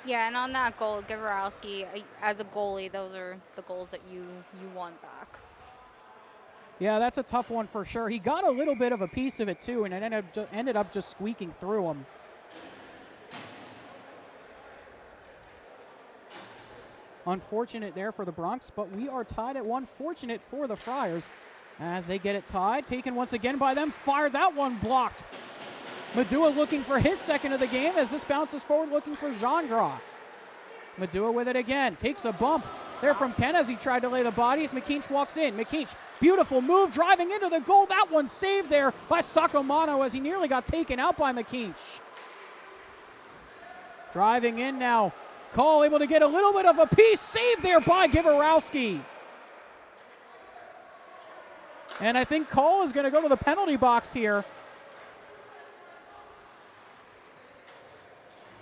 Yeah, and on that goal, Gavrowski, as a goalie, those are the goals that you want back. Yeah, that's a tough one for sure. He got a little bit of a piece of it too, and it ended up just squeaking through him. Unfortunate there for the Bronx, but we are tied at 1. Fortunate for the Friars as they get it tied. Taken once again by them. Fired that one, blocked. Madua looking for his second of the game as this bounces forward looking for Gingras. Madua with it again. Takes a bump there from Ken as he tried to lay the body as McKeach walks in. McKeach, beautiful move, driving into the goal. That one saved there by Sacamano as he nearly got taken out by McKeach. Driving in now. Call able to get a little bit of a piece. Saved there by Gavrowski. And I think Cole is going to go to the penalty box here.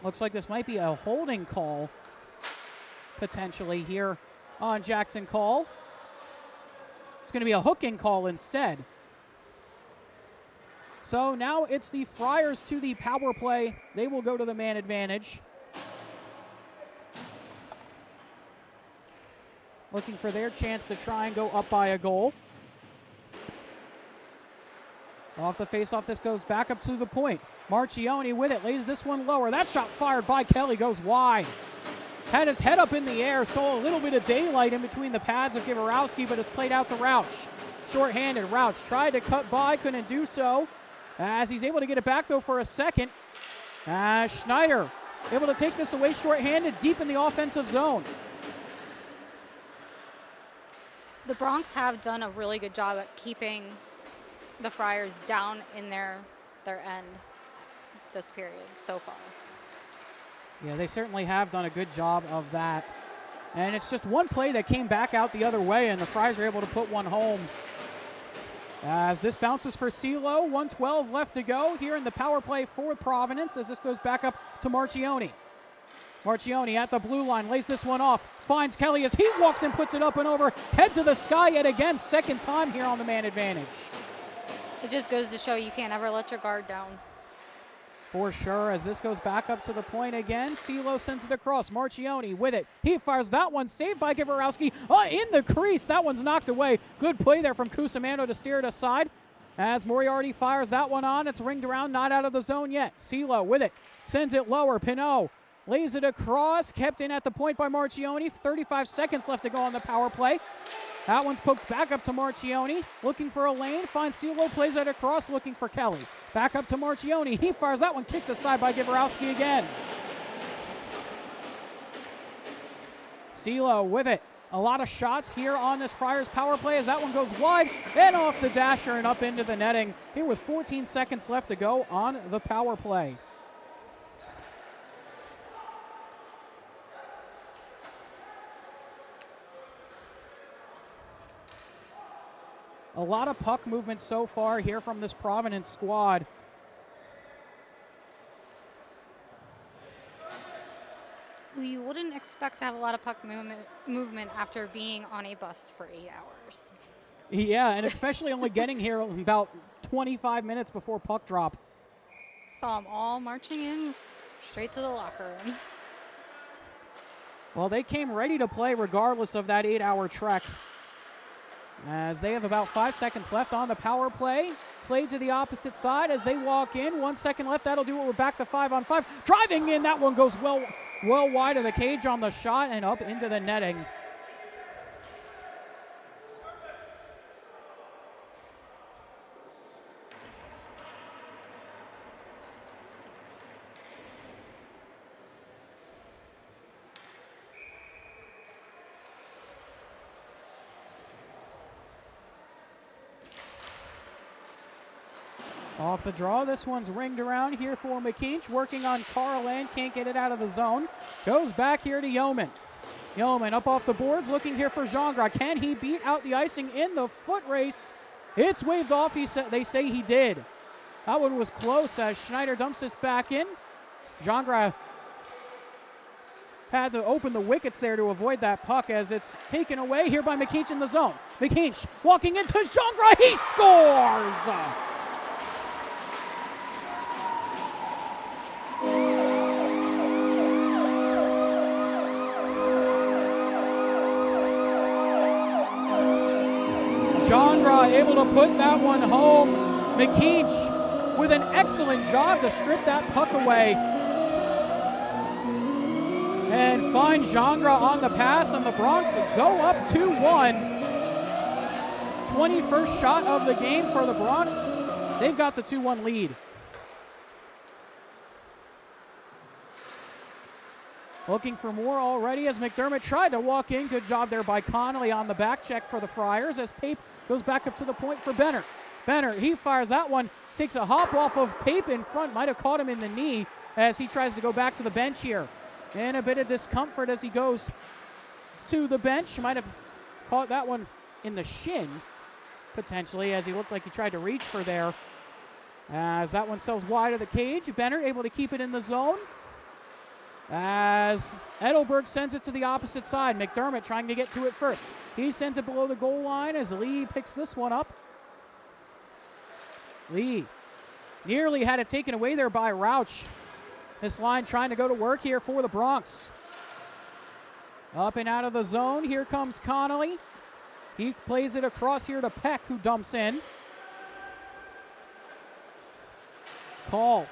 Looks like this might be a holding call potentially here on Jackson Cole. It's going to be a hooking call instead. So now it's the Friars to the power play. They will go to the man advantage. Looking for their chance to try and go up by a goal. Off the face-off, this goes back up to the point. Marchioni with it, lays this one lower. That shot fired by Kelly goes wide. Had his head up in the air, saw a little bit of daylight in between the pads of Gavrowski, but it's played out to Rauch. Short-handed, Rauch tried to cut by, couldn't do so. As he's able to get it back, though, for a second. Schneider able to take this away short-handed, deep in the offensive zone. The Bronx have done a really good job at keeping the Friars down in their end this period so far. Yeah, they certainly have done a good job of that. And it's just one play that came back out the other way, and the Friars are able to put one home. As this bounces for CeeLo, 1:12 left to go here in the power play for Providence as this goes back up to Marchione. Marchione at the blue line, lays this one off, finds Kelly as he walks and puts it up and over, head to the sky yet again, second time here on the man advantage. It just goes to show you can't ever let your guard down. For sure, as this goes back up to the point again. CeeLo sends it across. Marchione with it. He fires that one, saved by Gavorowski. In the crease, that one's knocked away. Good play there from Cusimano to steer it aside. As Moriarty fires that one on, it's ringed around, not out of the zone yet. CeeLo with it, sends it lower. Pinot lays it across, kept in at the point by Marchione. 35 seconds left to go on the power play. That one's poked back up to Marchione, looking for a lane, finds CeeLo, plays it across, looking for Kelly. Back up to Marchione, he fires that one, kicked aside by Gavorowski again. CeeLo with it. A lot of shots here on this Friars power play as that one goes wide and off the dasher and up into the netting here with 14 seconds left to go on the power play. A lot of puck movement so far here from this Providence squad. Who you wouldn't expect to have a lot of puck movement after being on a bus for 8 hours. Yeah, and especially only getting here about 25 minutes before puck drop. Saw them all marching in straight to the locker room. Well, they came ready to play regardless of that 8-hour trek. As they have about 5 seconds left on the power play. Played to the opposite side as they walk in. 1 second left. That'll do it. We're back to 5-on-5. Driving in. That one goes well wide of the cage on the shot and up into the netting. Off the draw, this one's ringed around here for McKeach, working on Carlin, can't get it out of the zone. Goes back here to Yeoman. Yeoman up off the boards, looking here for Gingras. Can he beat out the icing in the foot race? It's waved off, they say he did. That one was close as Schneider dumps this back in. Gingras had to open the wickets there to avoid that puck as it's taken away here by McKeach in the zone. McKeach walking into Gingras, he scores! Gingras able to put that one home. McKeach with an excellent job to strip that puck away. And find Gingras on the pass, and the Bronx go up 2-1. 21st shot of the game for the Bronx. They've got the 2-1 lead. Looking for more already as McDermott tried to walk in. Good job there by Connolly on the back check for the Friars as Pape goes back up to the point for Benner. Benner, he fires that one, takes a hop off of Pape in front, might have caught him in the knee as he tries to go back to the bench here. And a bit of discomfort as he goes to the bench. Might have caught that one in the shin, potentially, as he looked like he tried to reach for there. As that one sails wide of the cage. Benner able to keep it in the zone. As Edelberg sends it to the opposite side. McDermott trying to get to it first. He sends it below the goal line as Lee picks this one up. Lee nearly had it taken away there by Rauch. This line trying to go to work here for the Bronx. Up and out of the zone. Here comes Connolly. He plays it across here to Peck, who dumps in. Call.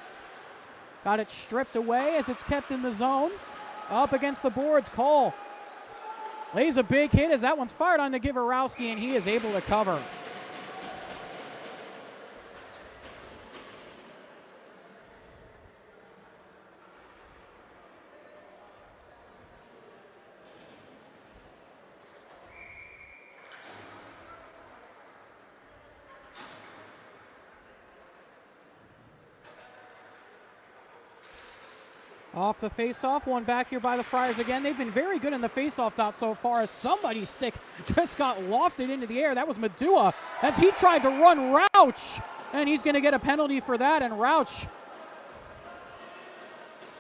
Got it stripped away as it's kept in the zone. Up against the boards, Cole lays a big hit as that one's fired on to Gavorowski, and he is able to cover. Off the face-off, one back here by the Friars again. They've been very good in the face-off dot so far as somebody's stick just got lofted into the air. That was Medua as he tried to run Rouch, and he's going to get a penalty for that, and Rouch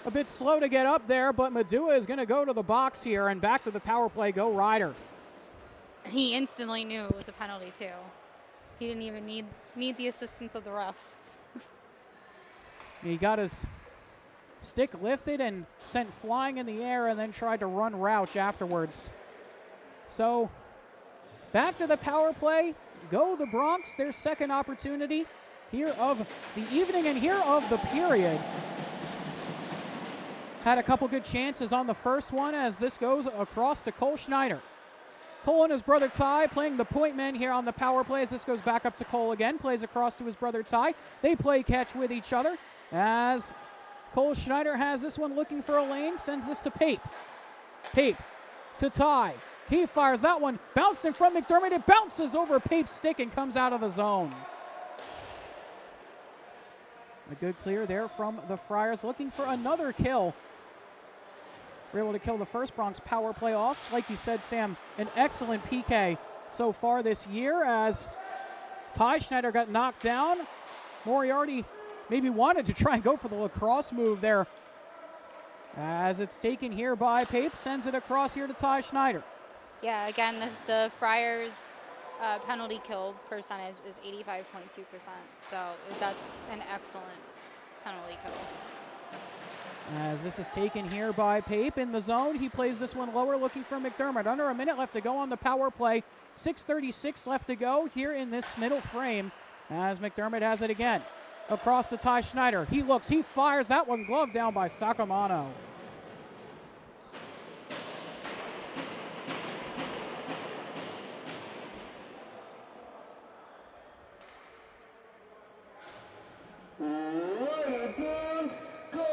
a bit slow to get up there, but Medua is going to go to the box here, and back to the power play go Ryder. He instantly knew it was a penalty too. He didn't even need the assistance of the refs. He got his stick lifted and sent flying in the air and then tried to run Rouch afterwards. So back to the power play. Go the Bronx, their second opportunity here of the evening and here of the period. Had a couple good chances on the first one as this goes across to Cole Schneider. Cole and his brother Ty playing the point men here on the power play as this goes back up to Cole again. Plays across to his brother Ty. They play catch with each other as Cole Schneider has this one looking for a lane, sends this to Pape. Pape to Ty. He fires that one, bounced in front of McDermott. It bounces over Pape's stick and comes out of the zone. A good clear there from the Friars, looking for another kill. We're able to kill the first Bronx power play off. Like you said, Sam, an excellent PK so far this year as Ty Schneider got knocked down. Moriarty maybe wanted to try and go for the lacrosse move there. As it's taken here by Pape, sends it across here to Ty Schneider. Yeah, again, the Friars' penalty kill percentage is 85.2%. So that's an excellent penalty kill. As this is taken here by Pape in the zone, he plays this one lower looking for McDermott. Under a minute left to go on the power play. 6:36 left to go here in this middle frame as McDermott has it again. Across to Ty Schneider. He looks, he fires that one, glove down by Sacamano. Ryder Bronx, goal!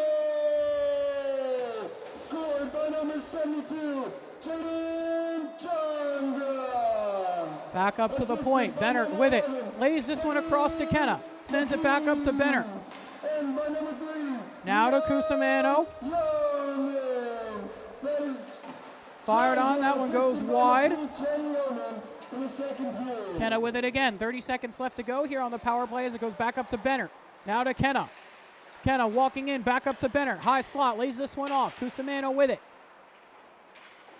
Scored by number 72, Jaden Chandra. Back up to the point. Benner with it. Lays this one across to Kenna. Sends it back up to Benner. And by number 3, Now to Cusimano. Yeoman. That is Fired on. That one goes wide. Chen Yeoman in the second period. Kenna with it again. 30 seconds left to go here on the power play as it goes back up to Benner. Now to Kenna. Kenna walking in, back up to Benner. High slot, lays this one off. Cusimano with it.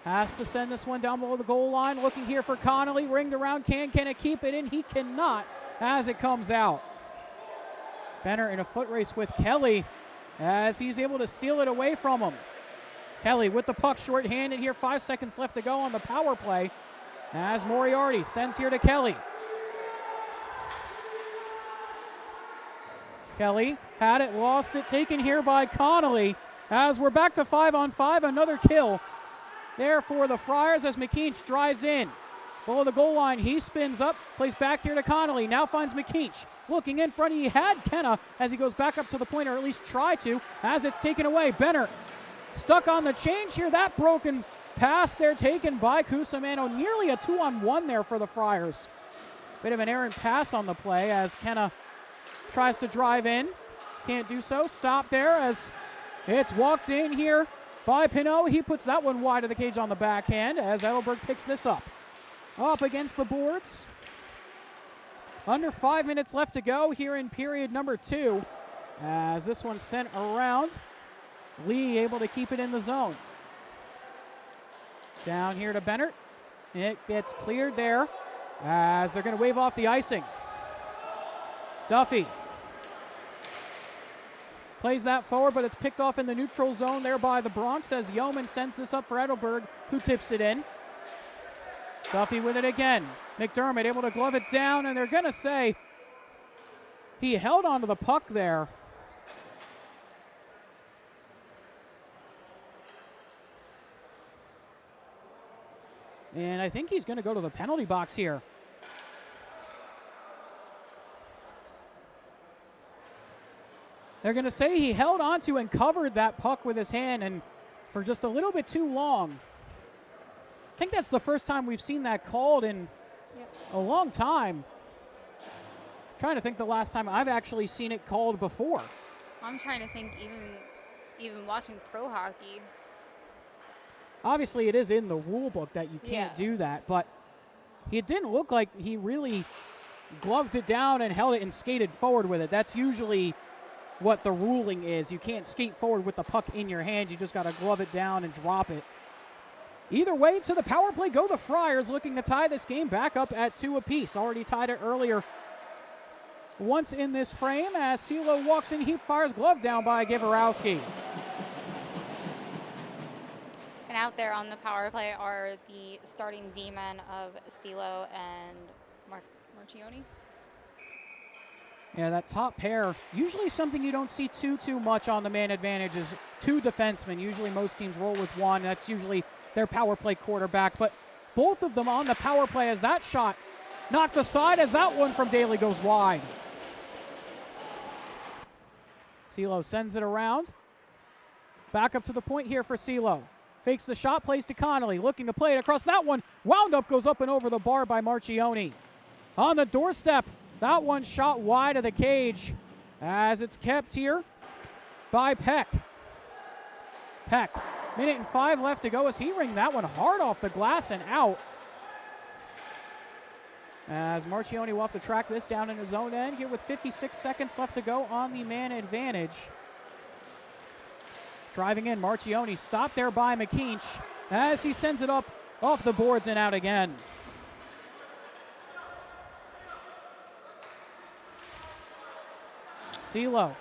Has to send this one down below the goal line. Looking here for Connolly. Ringed around. Can it keep it in? He cannot as it comes out. Benner in a foot race with Kelly as he's able to steal it away from him. Kelly with the puck short-handed here. 5 seconds left to go on the power play as Moriarty sends here to Kelly. Kelly had it, lost it, taken here by Connolly as we're back to 5-on-5. Another kill there for the Friars as McKeach drives in. Below the goal line, he spins up, plays back here to Connolly, now finds McKeach. Looking in front, he had Kenna as he goes back up to the point, or at least try to, as it's taken away. Benner stuck on the change here. That broken pass there taken by Cusimano. Nearly a 2-on-1 there for the Friars. Bit of an errant pass on the play as Kenna tries to drive in. Can't do so. Stop there as it's walked in here by Pinot. He puts that one wide of the cage on the backhand as Edelberg picks this up. Up against the boards. Under 5 minutes left to go here in period number 2 as this one sent around. Lee able to keep it in the zone. Down here to Bennett. It gets cleared there as they're going to wave off the icing. Duffy plays that forward, but it's picked off in the neutral zone there by the Bronx as Yeoman sends this up for Edelberg, who tips it in. Duffy with it again. McDermott able to glove it down, and they're going to say he held onto the puck there. And I think he's going to go to the penalty box here. They're going to say he held onto and covered that puck with his hand and for just a little bit too long. I think that's the first time we've seen that called in a long time. I'm trying to think the last time I've actually seen it called before. I'm trying to think even even watching pro hockey. Obviously, it is in the rule book that you can't do that, but it didn't look like he really gloved it down and held it and skated forward with it. That's usually what the ruling is. You can't skate forward with the puck in your hand. You just got to glove it down and drop it. Either way, to the power play go the Friars, looking to tie this game back up at 2 apiece. Already tied it earlier once in this frame as CeeLo walks in. He fires glove down by Gavorowski. And out there on the power play are the starting D-men of CeeLo and Marchioni. Yeah, that top pair, usually something you don't see too much on the man advantage is 2 defensemen. Usually most teams roll with 1. That's usually their power play quarterback. But both of them on the power play as that shot knocked aside as that one from Daly goes wide. CeeLo sends it around. Back up to the point here for CeeLo. Fakes the shot, plays to Connolly, looking to play it across. That one wound up, goes up and over the bar by Marchioni. On the doorstep, that one shot wide of the cage as it's kept here by Peck. Peck, 1:05 left to go as he ringed that one hard off the glass and out. As Marchioni will have to track this down in his own end here with 56 seconds left to go on the man advantage. Driving in, Marchioni stopped there by McKeach as he sends it up off the boards and out again. CeeLo.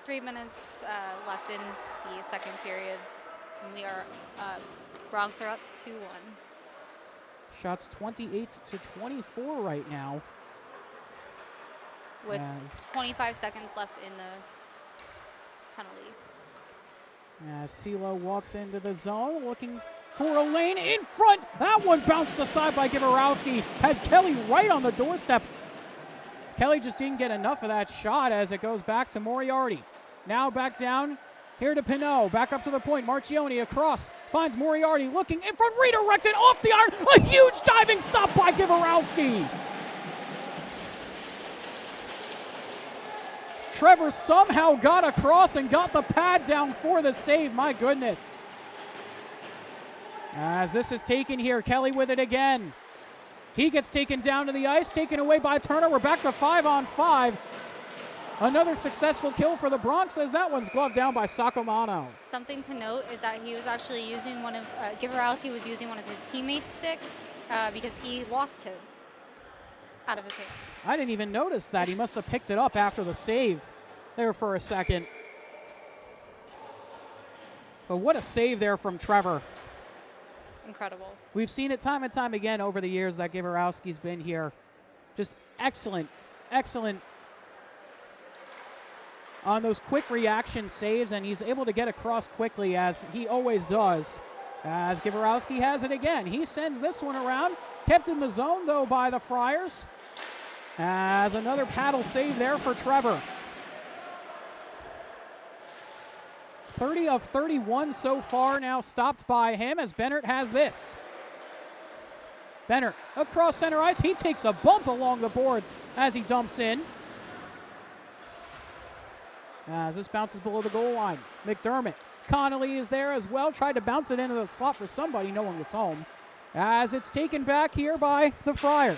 3 minutes left in the second period. And we are, Bronx are up 2-1. Shots 28 to 24 right now. With 25 seconds left in the penalty. As CeeLo walks into the zone, looking for a lane in front. That one bounced aside by Gavorowski. Had Kelly right on the doorstep. Kelly just didn't get enough of that shot as it goes back to Moriarty. Now back down here to Pinot. Back up to the point. Marchioni across. Finds Moriarty looking in front. Redirected off the iron. A huge diving stop by Gavorowski. Trevor somehow got across and got the pad down for the save. My goodness. As this is taken here, Kelly with it again. He gets taken down to the ice, taken away by Turner. We're back to 5-on-5. Another successful kill for the Bronx as that one's gloved down by Sacomano. Something to note is that he was actually using one of, Gavorowski was using one of his teammates' sticks because he lost his out of his hand. I didn't even notice that. He must have picked it up after the save there for a second. But what a save there from Trevor. Incredible. We've seen it time and time again over the years that Gavorowski's been here. Just excellent, excellent on those quick reaction saves, and he's able to get across quickly as he always does. As Gavorowski has it again. He sends this one around. Kept in the zone, though, by the Friars. As another paddle save there for Trevor. 30 of 31 so far now stopped by him as Bennett has this. Bennett across center ice. He takes a bump along the boards as he dumps in. As this bounces below the goal line. McDermott. Connolly is there as well. Tried to bounce it into the slot for somebody. No one was home. As it's taken back here by the Friars.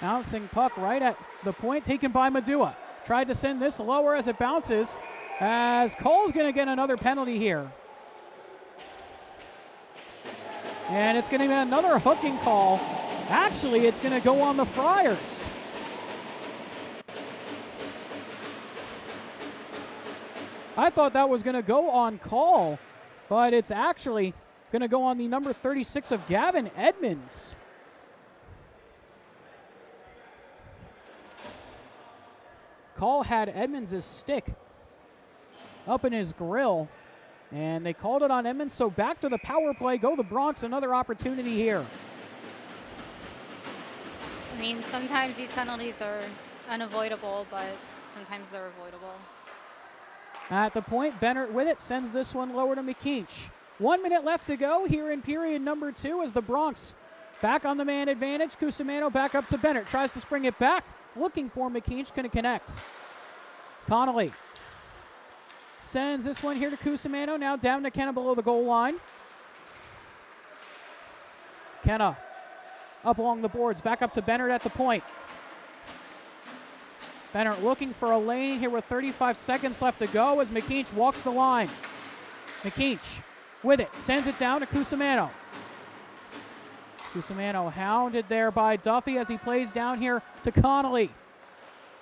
Bouncing puck right at the point, taken by Madua. Tried to send this lower as it bounces, as Cole's going to get another penalty here. And it's going to be another hooking call. Actually, it's going to go on the Friars. I thought that was going to go on Call, but it's actually going to go on the number 36 of Gavin Edmonds. Call had Edmonds' stick up in his grill, and they called it on Edmonds, so back to the power play. Go the Bronx, another opportunity here. I mean, sometimes these penalties are unavoidable, but sometimes they're avoidable. At the point, Bennett with it sends this one lower to McKeach. 1 minute left to go here in period number 2 as the Bronx back on the man advantage. Cusimano back up to Bennett. Tries to spring it back. Looking for McKeach. Going to connect. Connolly sends this one here to Cusimano. Now down to Kenna below the goal line. Kenna up along the boards. Back up to Bennett at the point. Bennett looking for a lane here with 35 seconds left to go as McKeach walks the line. McKeach with it. Sends it down to Cusimano. Cusimano hounded there by Duffy as he plays down here to Connolly.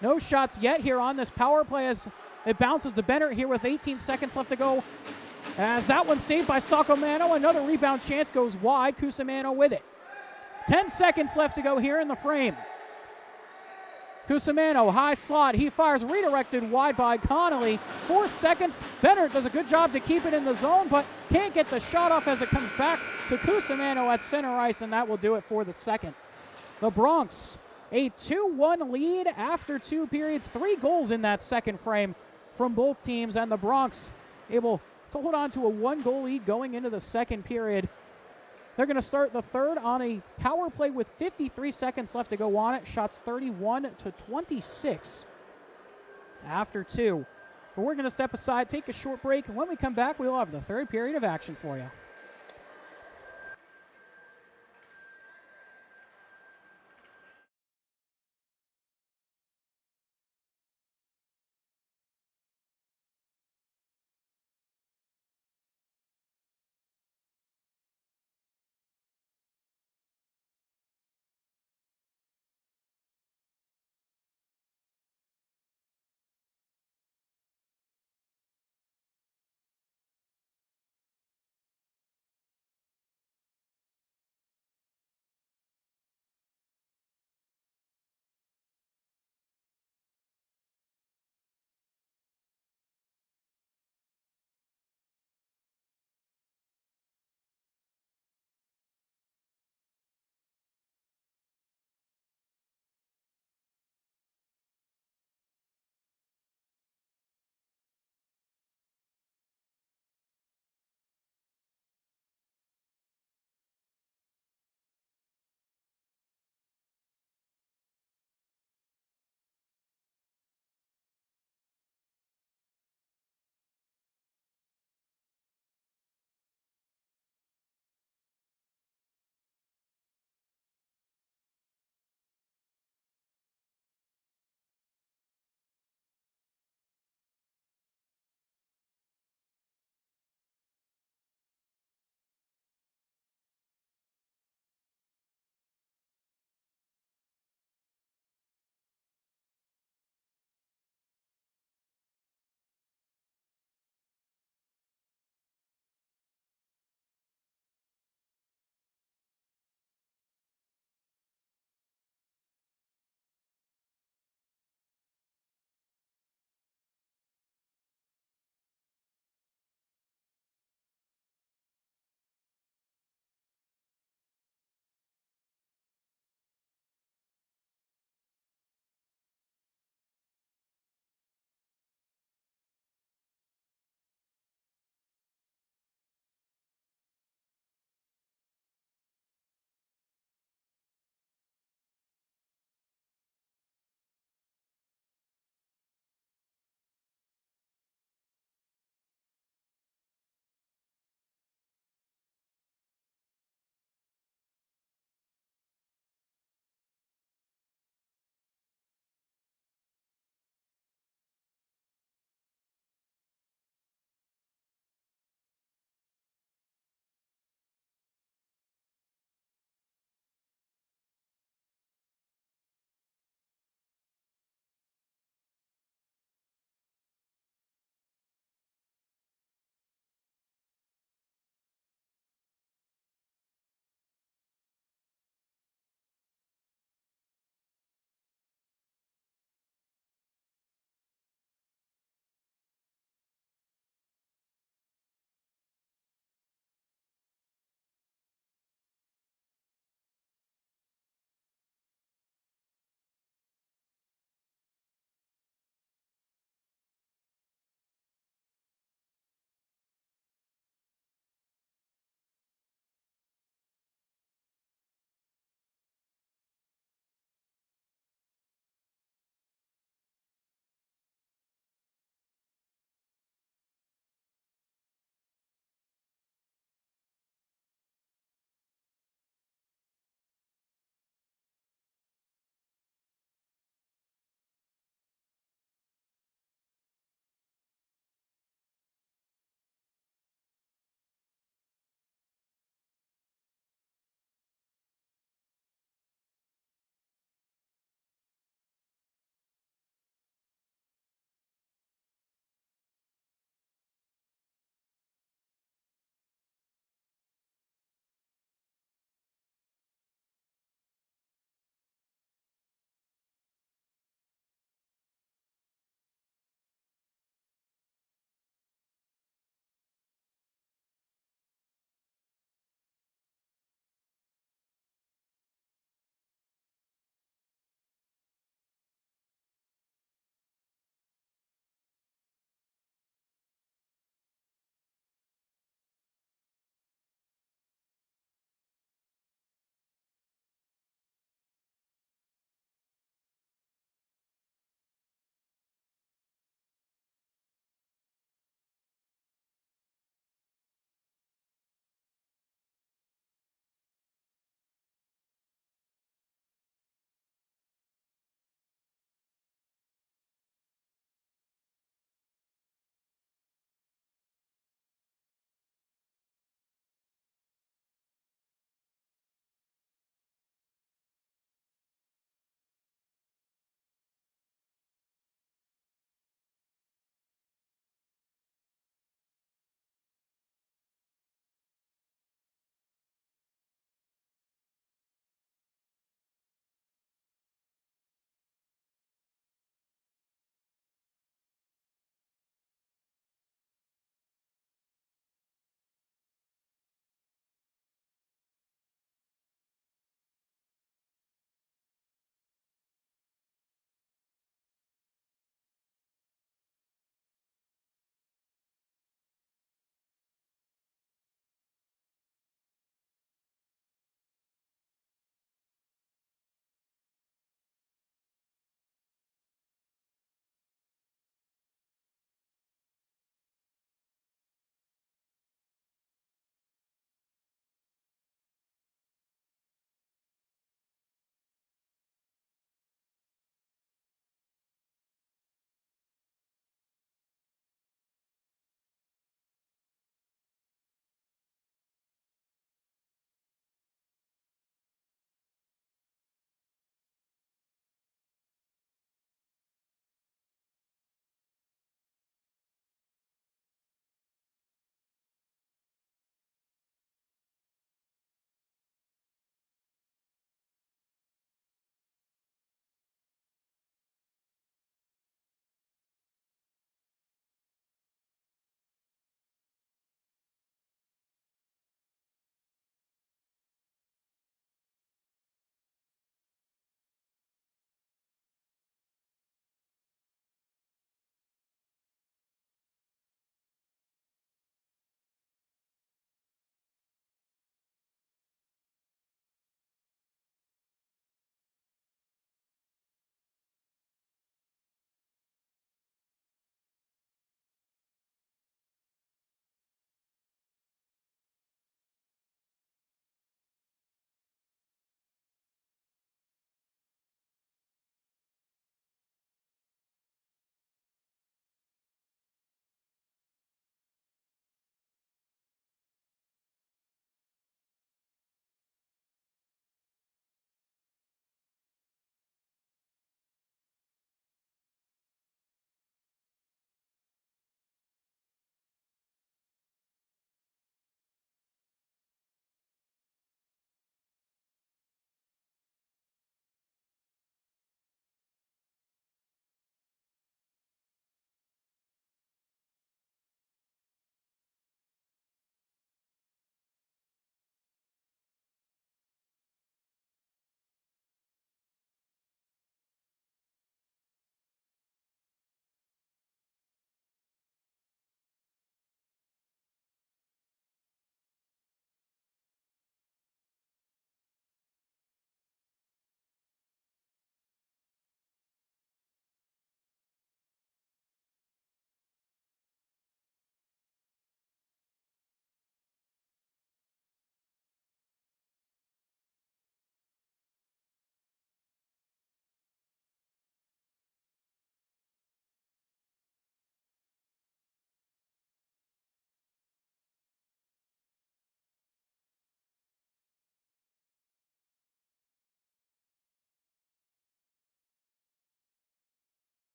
No shots yet here on this power play as it bounces to Bennett here with 18 seconds left to go. As that one saved by Sacomano. Another rebound chance goes wide. Cusimano with it. 10 seconds left to go here in the frame. Cusimano, high slot. He fires redirected wide by Connolly. 4 seconds. Bennett does a good job to keep it in the zone, but can't get the shot off as it comes back to Cusimano at center ice, and that will do it for the second. The Bronx, a 2-1 lead after 2 periods. 3 goals in that second frame from both teams, and the Bronx able to hold on to a 1-goal lead going into the second period. They're going to start the third on a power play with 53 seconds left to go on it. Shots 31-26 after 2. But we're going to step aside, take a short break, and when we come back, we'll have the third period of action for you.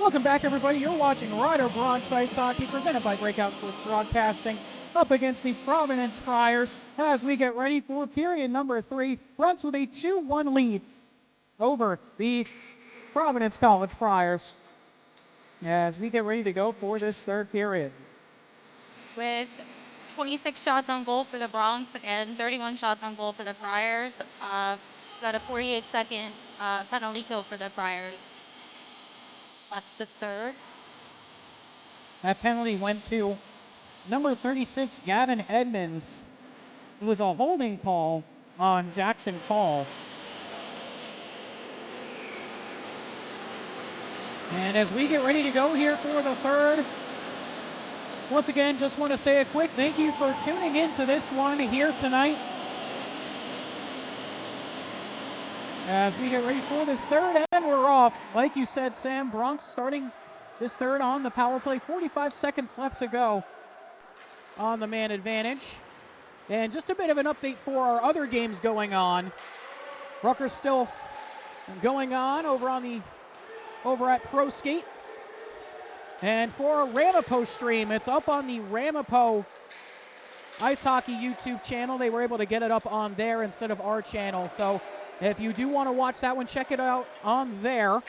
Welcome back, everybody. You're watching Rider Bronx Ice Hockey, presented by Breakout Sports Broadcasting, up against the Providence Friars as we get ready for period number 3. Bronx with a 2-1 lead over the Providence College Friars as we get ready to go for this third period. With 26 shots on goal for the Bronx and 31 shots on goal for the Friars. Got a 48-second penalty kill for the Friars. That's the third. That penalty went to number 36, Gavin Edmonds. It was a holding call on Jackson Paul. And as we get ready to go here for the third, once again, just want to say a quick thank you for tuning in to this one here tonight. As we get ready for this third, and we're off. Like you said, Sam, Bronx starting this third on the power play. 45 seconds left to go on the man advantage. And just a bit of an update for our other games going on. Rutgers still going on over at Pro Skate. And for our Ramapo stream, it's up on the Ramapo Ice Hockey YouTube channel. They were able to get it up on there instead of our channel. So if you do want to watch that one, check it out on there.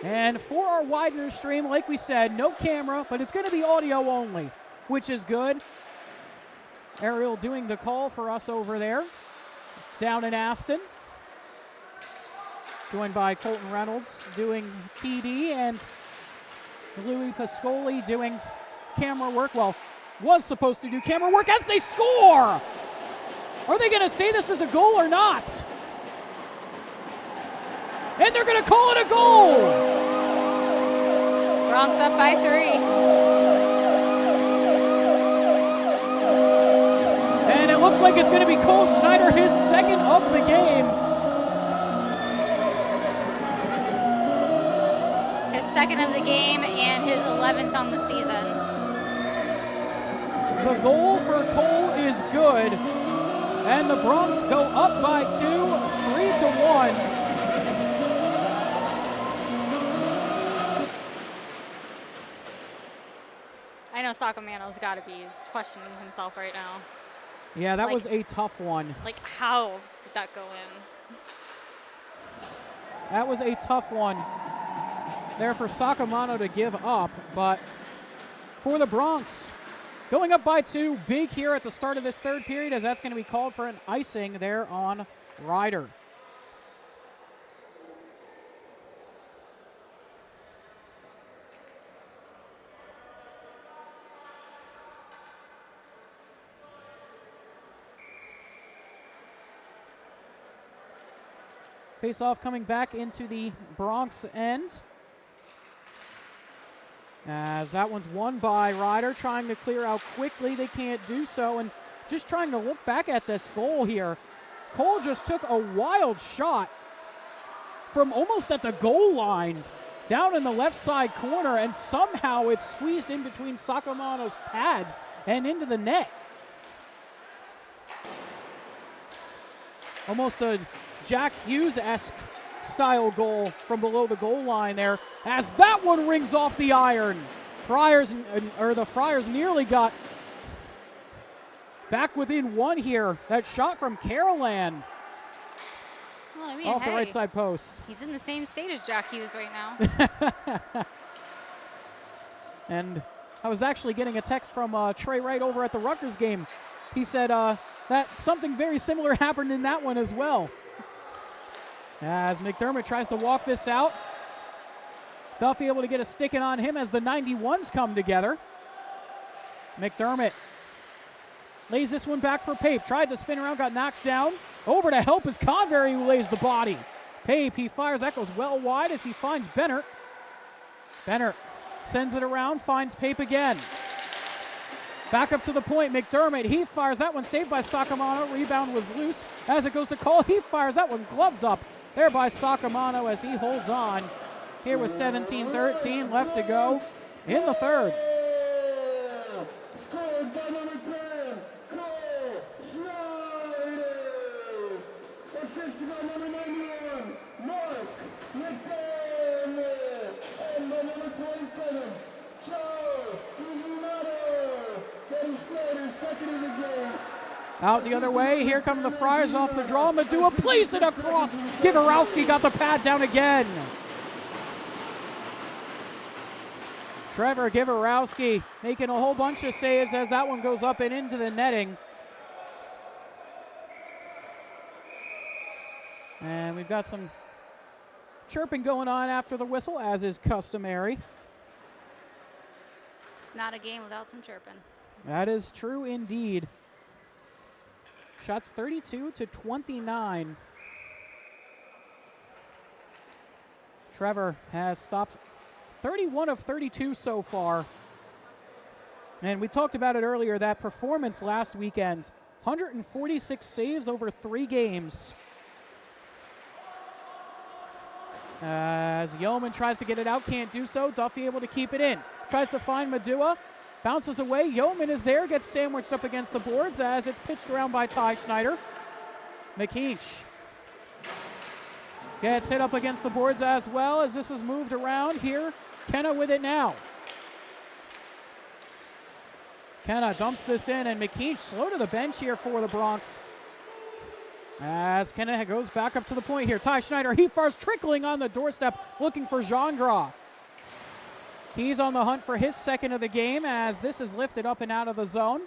And for our Widener stream, like we said, no camera, but it's going to be audio only, which is good. Ariel doing the call for us over there, down in Aston. Joined by Colton Reynolds doing TD and Louis Pascoli doing camera work. Well, was supposed to do camera work as they score! Are they going to say this is a goal or not? And they're going to call it a goal! Bronx up by 3. And it looks like it's going to be Cole Schneider, his second of the game. His second of the game and his 11th on the season. The goal for Cole is good. And the Bronx go up by 2, 3-1. I know Sacramento's got to be questioning himself right now. Yeah, that was a tough one. Like, how did that go in? That was a tough one there for Sacramento to give up. But for the Bronx, going up by 2, big here at the start of this third period, as that's going to be called for an icing there on Ryder. Face-off coming back into the Bronx end. As that one's won by Ryder, trying to clear out quickly. They can't do so, and just trying to look back at this goal here. Cole just took a wild shot from almost at the goal line down in the left side corner, and somehow it's squeezed in between Sacramento's pads and into the net. Almost a Jack Hughes-esque style goal from below the goal line there, as that one rings off the iron. The Friars nearly got back within one here. That shot from Carolan off the right side post. He's in the same state as Jack Hughes right now. And I was actually getting a text from Trey Wright over at the Rutgers game. He said that something very similar happened in that one as well. As McDermott tries to walk this out. Duffy able to get a stick in on him as the 91s come together. McDermott lays this one back for Pape. Tried to spin around, got knocked down. Over to help is Convery, who lays the body. Pape, he fires. That goes well wide as he finds Bennert. Bennert sends it around, finds Pape again. Back up to the point, McDermott, he fires. That one saved by Sacramento. Rebound was loose as it goes to Cole. He fires. That one gloved up there by Sacramento as he holds on. Here with 17-13 left to go in the third. Scored by number 10, Cole Schneider. Assisted by number 91, Mark McDermott. Out the other way, here come the Friars off the draw. Madua plays it across. Givarowski got the pad down again. Trevor Givarowski making a whole bunch of saves as that one goes up and into the netting. And we've got some chirping going on after the whistle, as is customary. It's not a game without some chirping. That is true indeed. Shots 32-29. Trevor has stopped 31 of 32 so far. And we talked about it earlier, that performance last weekend. 146 saves over 3 games. As Yeoman tries to get it out, can't do so. Duffy able to keep it in. Tries to find Madua. Bounces away. Yeoman is there, gets sandwiched up against the boards as it's pitched around by Ty Schneider. McKeach gets hit up against the boards as well as this is moved around here. Kenna with it now. Kenna dumps this in, and McKeach slow to the bench here for the Bronx. As Kenna goes back up to the point here. Ty Schneider, he fires trickling on the doorstep, looking for Jean-Gras. He's on the hunt for his second of the game as this is lifted up and out of the zone.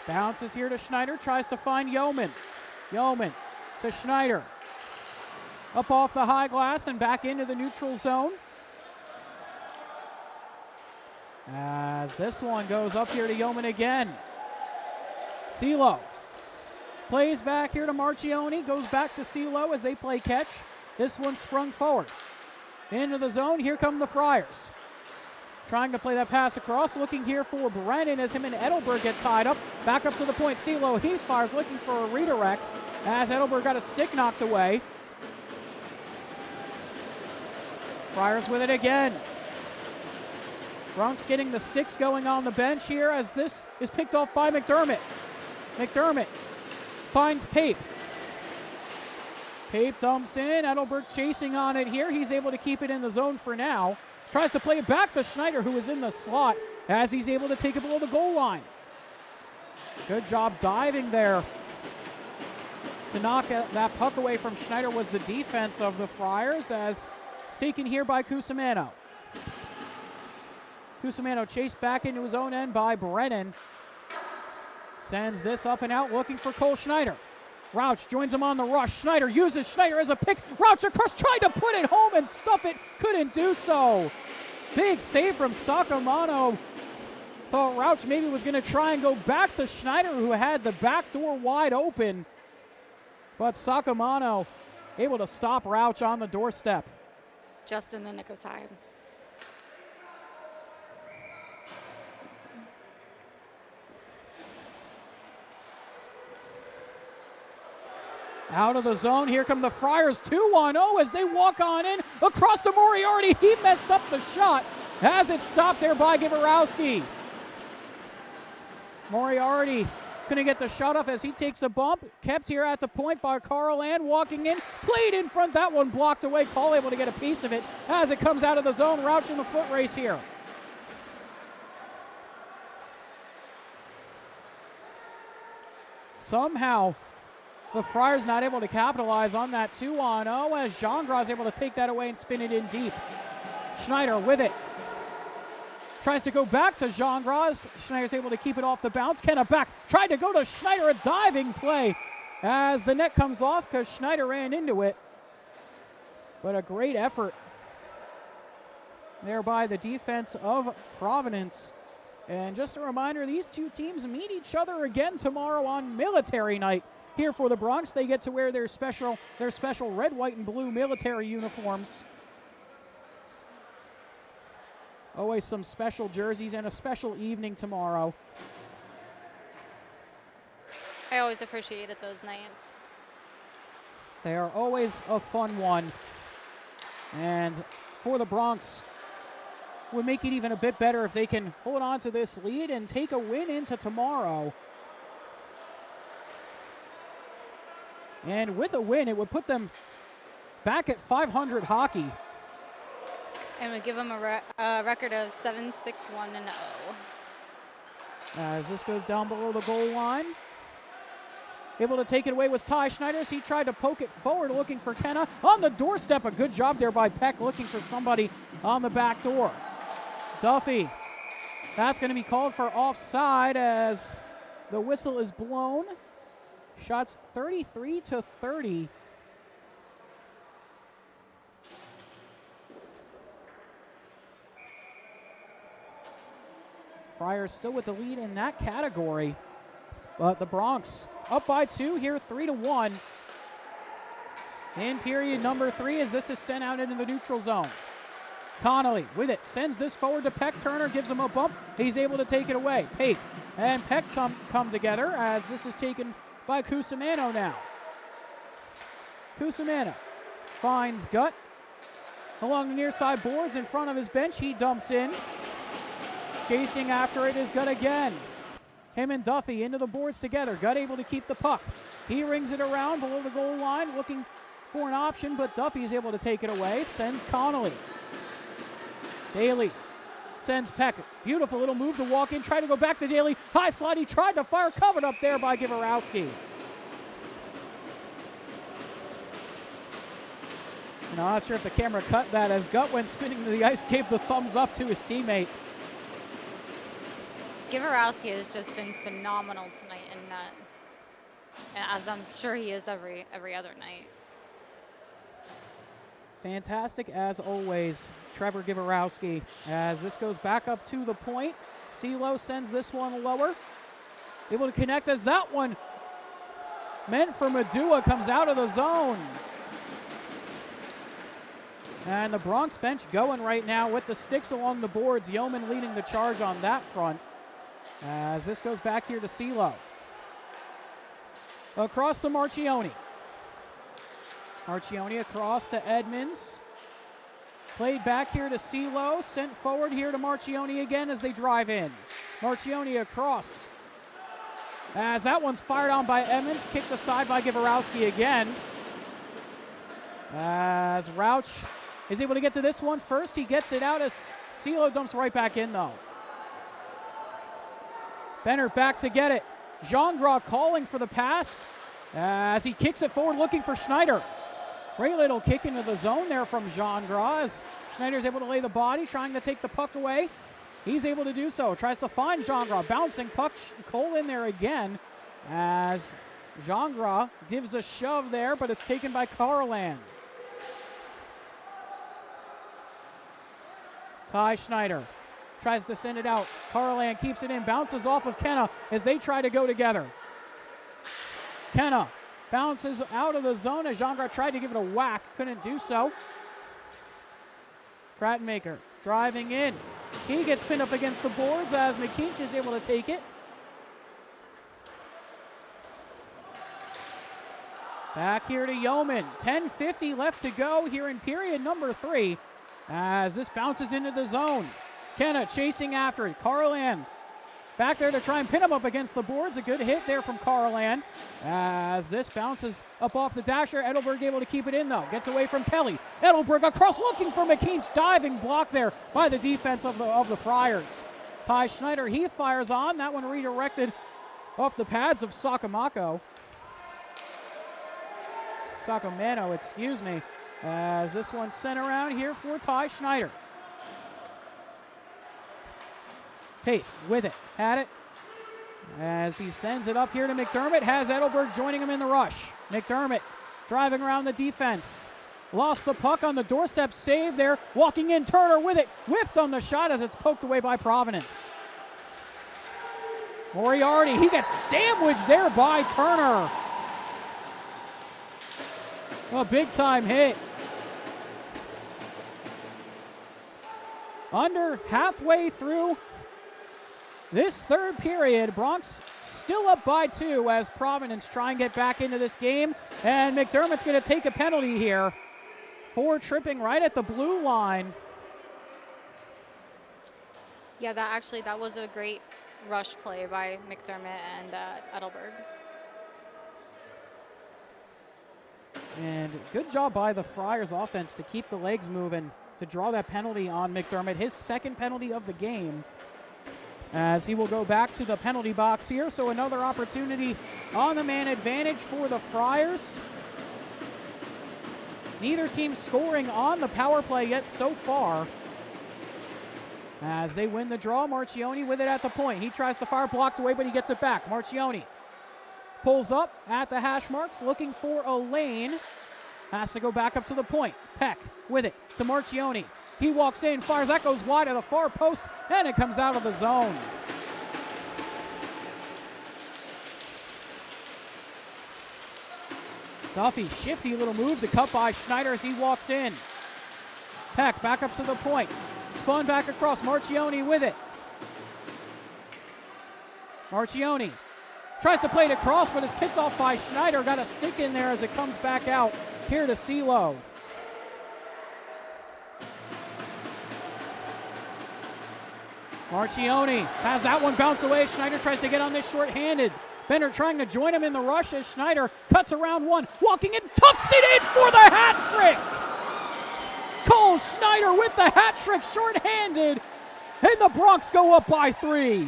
Bounces here to Schneider, tries to find Yeoman. Yeoman to Schneider. Up off the high glass and back into the neutral zone. As this one goes up here to Yeoman again. CeeLo plays back here to Marchione, goes back to CeeLo as they play catch. This one sprung forward. Into the zone, here come the Friars. Trying to play that pass across, looking here for Brennan as him and Edelberg get tied up. Back up to the point, CeeLo, he fires, looking for a redirect as Edelberg got a stick knocked away. Friars with it again. Bronx getting the sticks going on the bench here as this is picked off by McDermott. McDermott finds Pape. Pape dumps in. Edelberg chasing on it here. He's able to keep it in the zone for now. Tries to play it back to Schneider, who is in the slot, as he's able to take it below the goal line. Good job diving there. To knock that puck away from Schneider was the defense of the Friars, as it's taken here by Cusimano. Cusimano chased back into his own end by Brennan. Sends this up and out, looking for Cole Schneider. Rauch joins him on the rush. Schneider uses Schneider as a pick. Rauch across, tried to put it home and stuff it. Couldn't do so. Big save from Sacamano. Thought Rauch maybe was going to try and go back to Schneider, who had the back door wide open. But Sacamano able to stop Rauch on the doorstep. Just in the nick of time. Out of the zone, here come the Friars, 2-1-0 as they walk on in. Across to Moriarty, he messed up the shot as it's stopped there by Givarowski. Moriarty couldn't get the shot off as he takes a bump. Kept here at the point by Carl Ann, walking in. Played in front, that one blocked away. Call able to get a piece of it as it comes out of the zone. Rauch in the foot race here. Somehow, the Friars not able to capitalize on that 2-0 as Jean-Gras is able to take that away and spin it in deep. Schneider with it. Tries to go back to Jean-Gras. Schneider's able to keep it off the bounce. Kenna back. Tried to go to Schneider. A diving play as the net comes off because Schneider ran into it. But a great effort there by the defense of Providence. And just a reminder, these two teams meet each other again tomorrow on military night. Here for the Bronx, they get to wear their special red, white, and blue military uniforms. Always some special jerseys and a special evening tomorrow. I always appreciated those nights. They are always a fun one. And for the Bronx, would make it even a bit better if they can hold on to this lead and take a win into tomorrow. And with a win, it would put them back at 500 hockey. And would give them a record of 7-6-1-0. As this goes down below the goal line. Able to take it away was Ty Schneider. He tried to poke it forward looking for Kenna. On the doorstep, a good job there by Peck looking for somebody on the back door. Duffy. That's going to be called for offside as the whistle is blown. Shots 33-30. Friars still with the lead in that category. But the Bronx up by 2 here, 3-1. In period number 3 as this is sent out into the neutral zone. Connolly with it, sends this forward to Peck. Turner gives him a bump. He's able to take it away. Pate and Peck come together as this is taken by Cusimano now. Cusimano finds Gut along the near side boards in front of his bench. He dumps in. Chasing after it is Gut again. Him and Duffy into the boards together. Gut able to keep the puck. He rings it around below the goal line looking for an option, but Duffy is able to take it away. Sends Connolly. Daly sends Peck. Beautiful little move to walk in. Try to go back to Daly. High slide. He tried to fire. Covered up there by Givarowski. I'm not sure if the camera cut that as Gut went spinning to the ice, gave the thumbs up to his teammate. Givarowski has just been phenomenal tonight in net, as I'm sure he is every other night. Fantastic as always, Trevor Givarowski. As this goes back up to the point, CeeLo sends this one lower. Able to connect as that one meant for Madua comes out of the zone. And the Bronx bench going right now with the sticks along the boards. Yeoman leading the charge on that front. As this goes back here to CeeLo. Across to Marchioni. Marchioni across to Edmonds. Played back here to CeeLo. Sent forward here to Marchioni again as they drive in. Marchioni across. As that one's fired on by Edmonds. Kicked aside by Givarowski again. As Rauch is able to get to this one first. He gets it out as CeeLo dumps right back in though. Benner back to get it. Jean-Gras calling for the pass as he kicks it forward looking for Schneider. Great little kick into the zone there from Jean-Gras as Schneider's able to lay the body, trying to take the puck away. He's able to do so. Tries to find Jean-Gras. Bouncing puck. Cole in there again as Jean-Gras gives a shove there, but it's taken by Carland. Ty Schneider tries to send it out. Carland keeps it in, bounces off of Kenna as they try to go together. Kenna bounces out of the zone as Jean-Gras tried to give it a whack, couldn't do so. Prattenmaker driving in. He gets pinned up against the boards as McKeach is able to take it. Back here to Yeoman. 10:50 left to go here in period number 3 as this bounces into the zone. Kenna chasing after it. Carland back there to try and pin him up against the boards. A good hit there from Carland as this bounces up off the dasher. Edelberg able to keep it in though. Gets away from Kelly. Edelberg across looking for McKeach. Diving block there by the defense of the Friars. Ty Schneider, he fires on. That one redirected off the pads of Sacamano, excuse me. As this one's sent around here for Ty Schneider. Tate with it, had it. As he sends it up here to McDermott, has Edelberg joining him in the rush. McDermott driving around the defense. Lost the puck on the doorstep, save there. Walking in, Turner with it. Whiffed on the shot as it's poked away by Providence. Moriarty, he gets sandwiched there by Turner. A big time hit. Under halfway through this third period, Bronx still up by 2 as Providence try and get back into this game. And McDermott's going to take a penalty here for tripping right at the blue line. Yeah, that was a great rush play by McDermott and Edelberg. And good job by the Friars offense to keep the legs moving, to draw that penalty on McDermott, his second penalty of the game. as he will go back to the penalty box here. So another opportunity on the man advantage for the Friars. Neither team scoring on the power play yet so far. As they win the draw, Marchioni with it at the point. He tries to fire, blocked away, but he gets it back. Marchioni pulls up at the hash marks, looking for a lane. Has to go back up to the point. Peck with it to Marchioni. He walks in, fires, that goes wide of the far post, and it comes out of the zone. Duffy, shifty little move to cut by Schneider as he walks in. Peck back up to the point. Spun back across, Marchioni with it. Marchioni tries to play it across, but is picked off by Schneider. Got a stick in there as it comes back out here to CeeLo. Marchioni has that one bounce away. Schneider tries to get on this short-handed. Bender trying to join him in the rush as Schneider cuts around one, walking in, tucks it in for the hat trick! Cole Schneider with the hat trick, short-handed, and the Bronx go up by 3.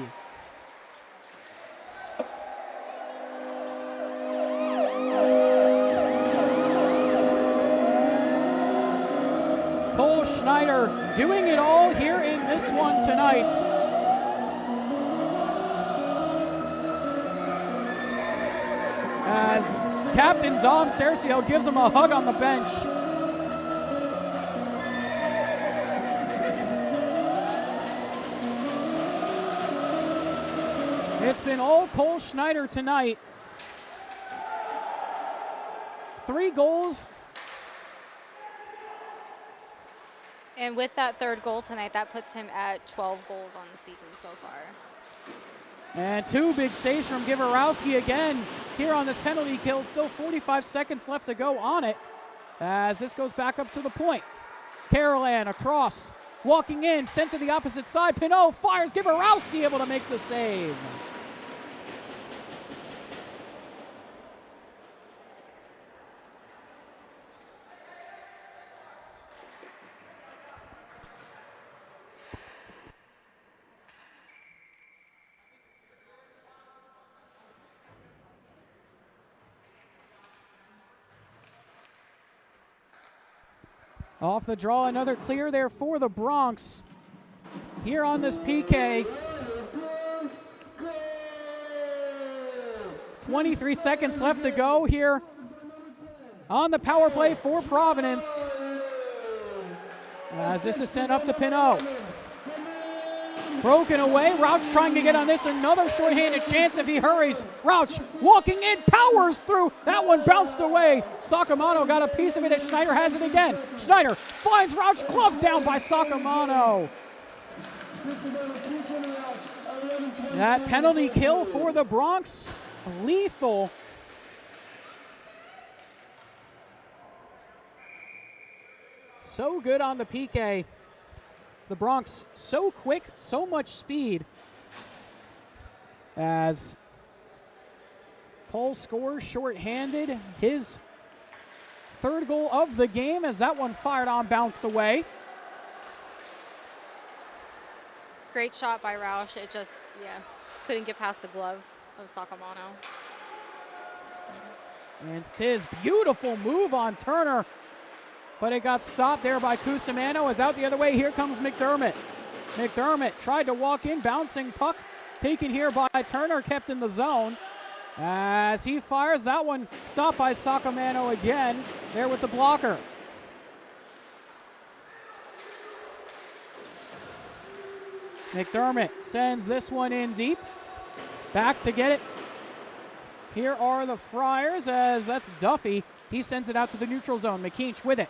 Cole Schneider doing it all here in this one tonight. As Captain Dom Cercio gives him a hug on the bench. It's been all Cole Schneider tonight. 3 goals. And with that third goal tonight, that puts him at 12 goals on the season so far. And 2 big saves from Givarowski again here on this penalty kill. Still 45 seconds left to go on it as this goes back up to the point. Carolan across, walking in, sent to the opposite side. Pinot fires, Givarowski able to make the save. Off the draw, another clear there for the Bronx. Here on this PK. 23 seconds left to go here on the power play for Providence. As this is sent up to Pinot. Broken away. Rauch trying to get on this. Another shorthanded chance if he hurries. Rauch walking in, powers through. That one bounced away. Sacamano got a piece of it as Schneider has it again. Schneider finds Rauch, glove down by Sacamano. That penalty kill for the Bronx, lethal. So good on the PK. The Bronx so quick, so much speed. As Cole scores shorthanded, his third goal of the game as that one fired on, bounced away. Great shot by Rauch. It just, couldn't get past the glove of Sacamano. And Stiz, beautiful move on Turner. But it got stopped there by Cusimano. As out the other way, here comes McDermott. McDermott tried to walk in, bouncing puck, taken here by Turner, kept in the zone. As he fires, that one stopped by Sacamano again, there with the blocker. McDermott sends this one in deep. Back to get it. Here are the Friars, as that's Duffy. He sends it out to the neutral zone. McKeach with it.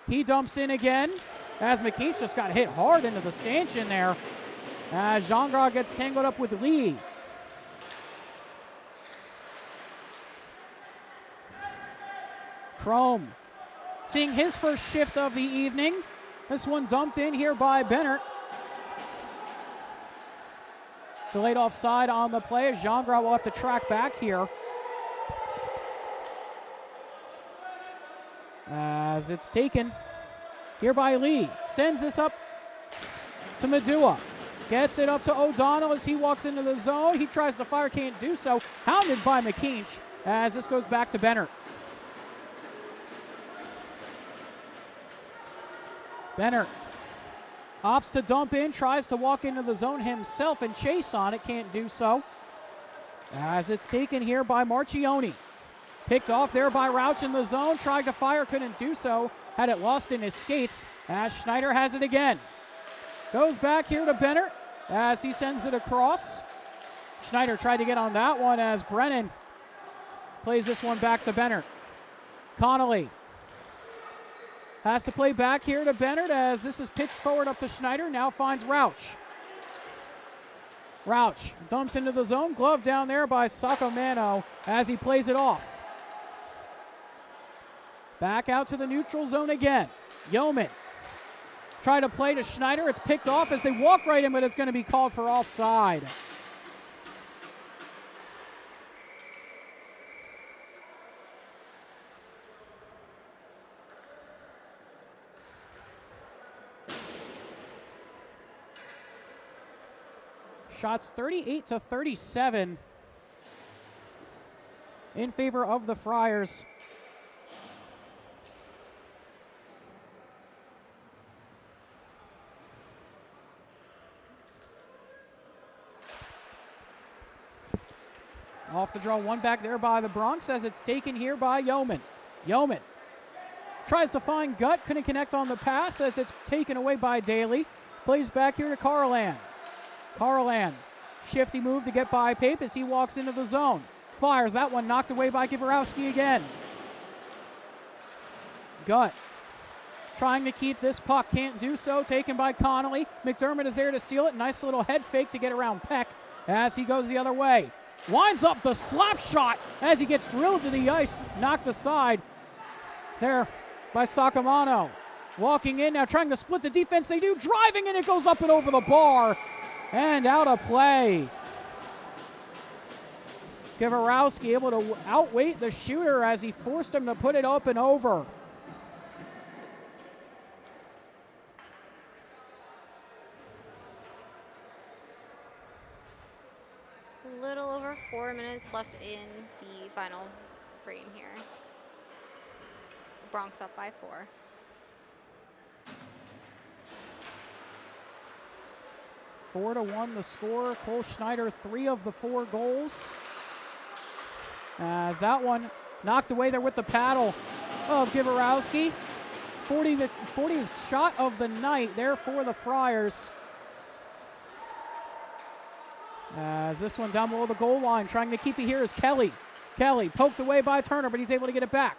He dumps in again as McKeach just got hit hard into the stanchion there. As Jean-Gras gets tangled up with Lee. Chrome seeing his first shift of the evening. This one dumped in here by Bennett. Delayed offside on the play as Jean-Gras will have to track back here. As it's taken here by Lee. Sends this up to Madua. Gets it up to O'Donnell as he walks into the zone. He tries to fire, can't do so. Hounded by McKeach as this goes back to Benner. Benner opts to dump in, tries to walk into the zone himself and chase on it, can't do so. As it's taken here by Marchioni. Picked off there by Rauch in the zone, tried to fire, couldn't do so. Had it lost in his skates as Schneider has it again. Goes back here to Benner as he sends it across. Schneider tried to get on that one as Brennan plays this one back to Benner. Connolly has to play back here to Bennett as this is pitched forward up to Schneider. Now finds Rauch. Rauch dumps into the zone. Glove down there by Sacamano as he plays it off. Back out to the neutral zone again. Yeoman try to play to Schneider. It's picked off as they walk right in, but it's going to be called for offside. Shots 38-37 in favor of the Friars. Off the draw, one back there by the Bronx as it's taken here by Yeoman. Yeoman tries to find Gut, couldn't connect on the pass as it's taken away by Daly. Plays back here to Carlan. Carlan, shifty move to get by Pape as he walks into the zone. Fires that one, knocked away by Givarowski again. Gut trying to keep this puck, can't do so, taken by Connolly. McDermott is there to steal it. Nice little head fake to get around Peck as he goes the other way. Winds up the slap shot as he gets drilled to the ice, knocked aside there by Sacamano. Walking in now, trying to split the defense. They do, driving, and it goes up and over the bar and out of play. Givarowski able to outweight the shooter as he forced him to put it up and over. A little over 4 minutes left in the final frame here. Bronx up by 4. Four to 1 the score. Cole Schneider 3 of the 4 goals. As that one knocked away there with the paddle of Givarowski. 40th shot of the night there for the Friars. As this one down below the goal line, trying to keep it here is Kelly. Kelly poked away by Turner, but he's able to get it back.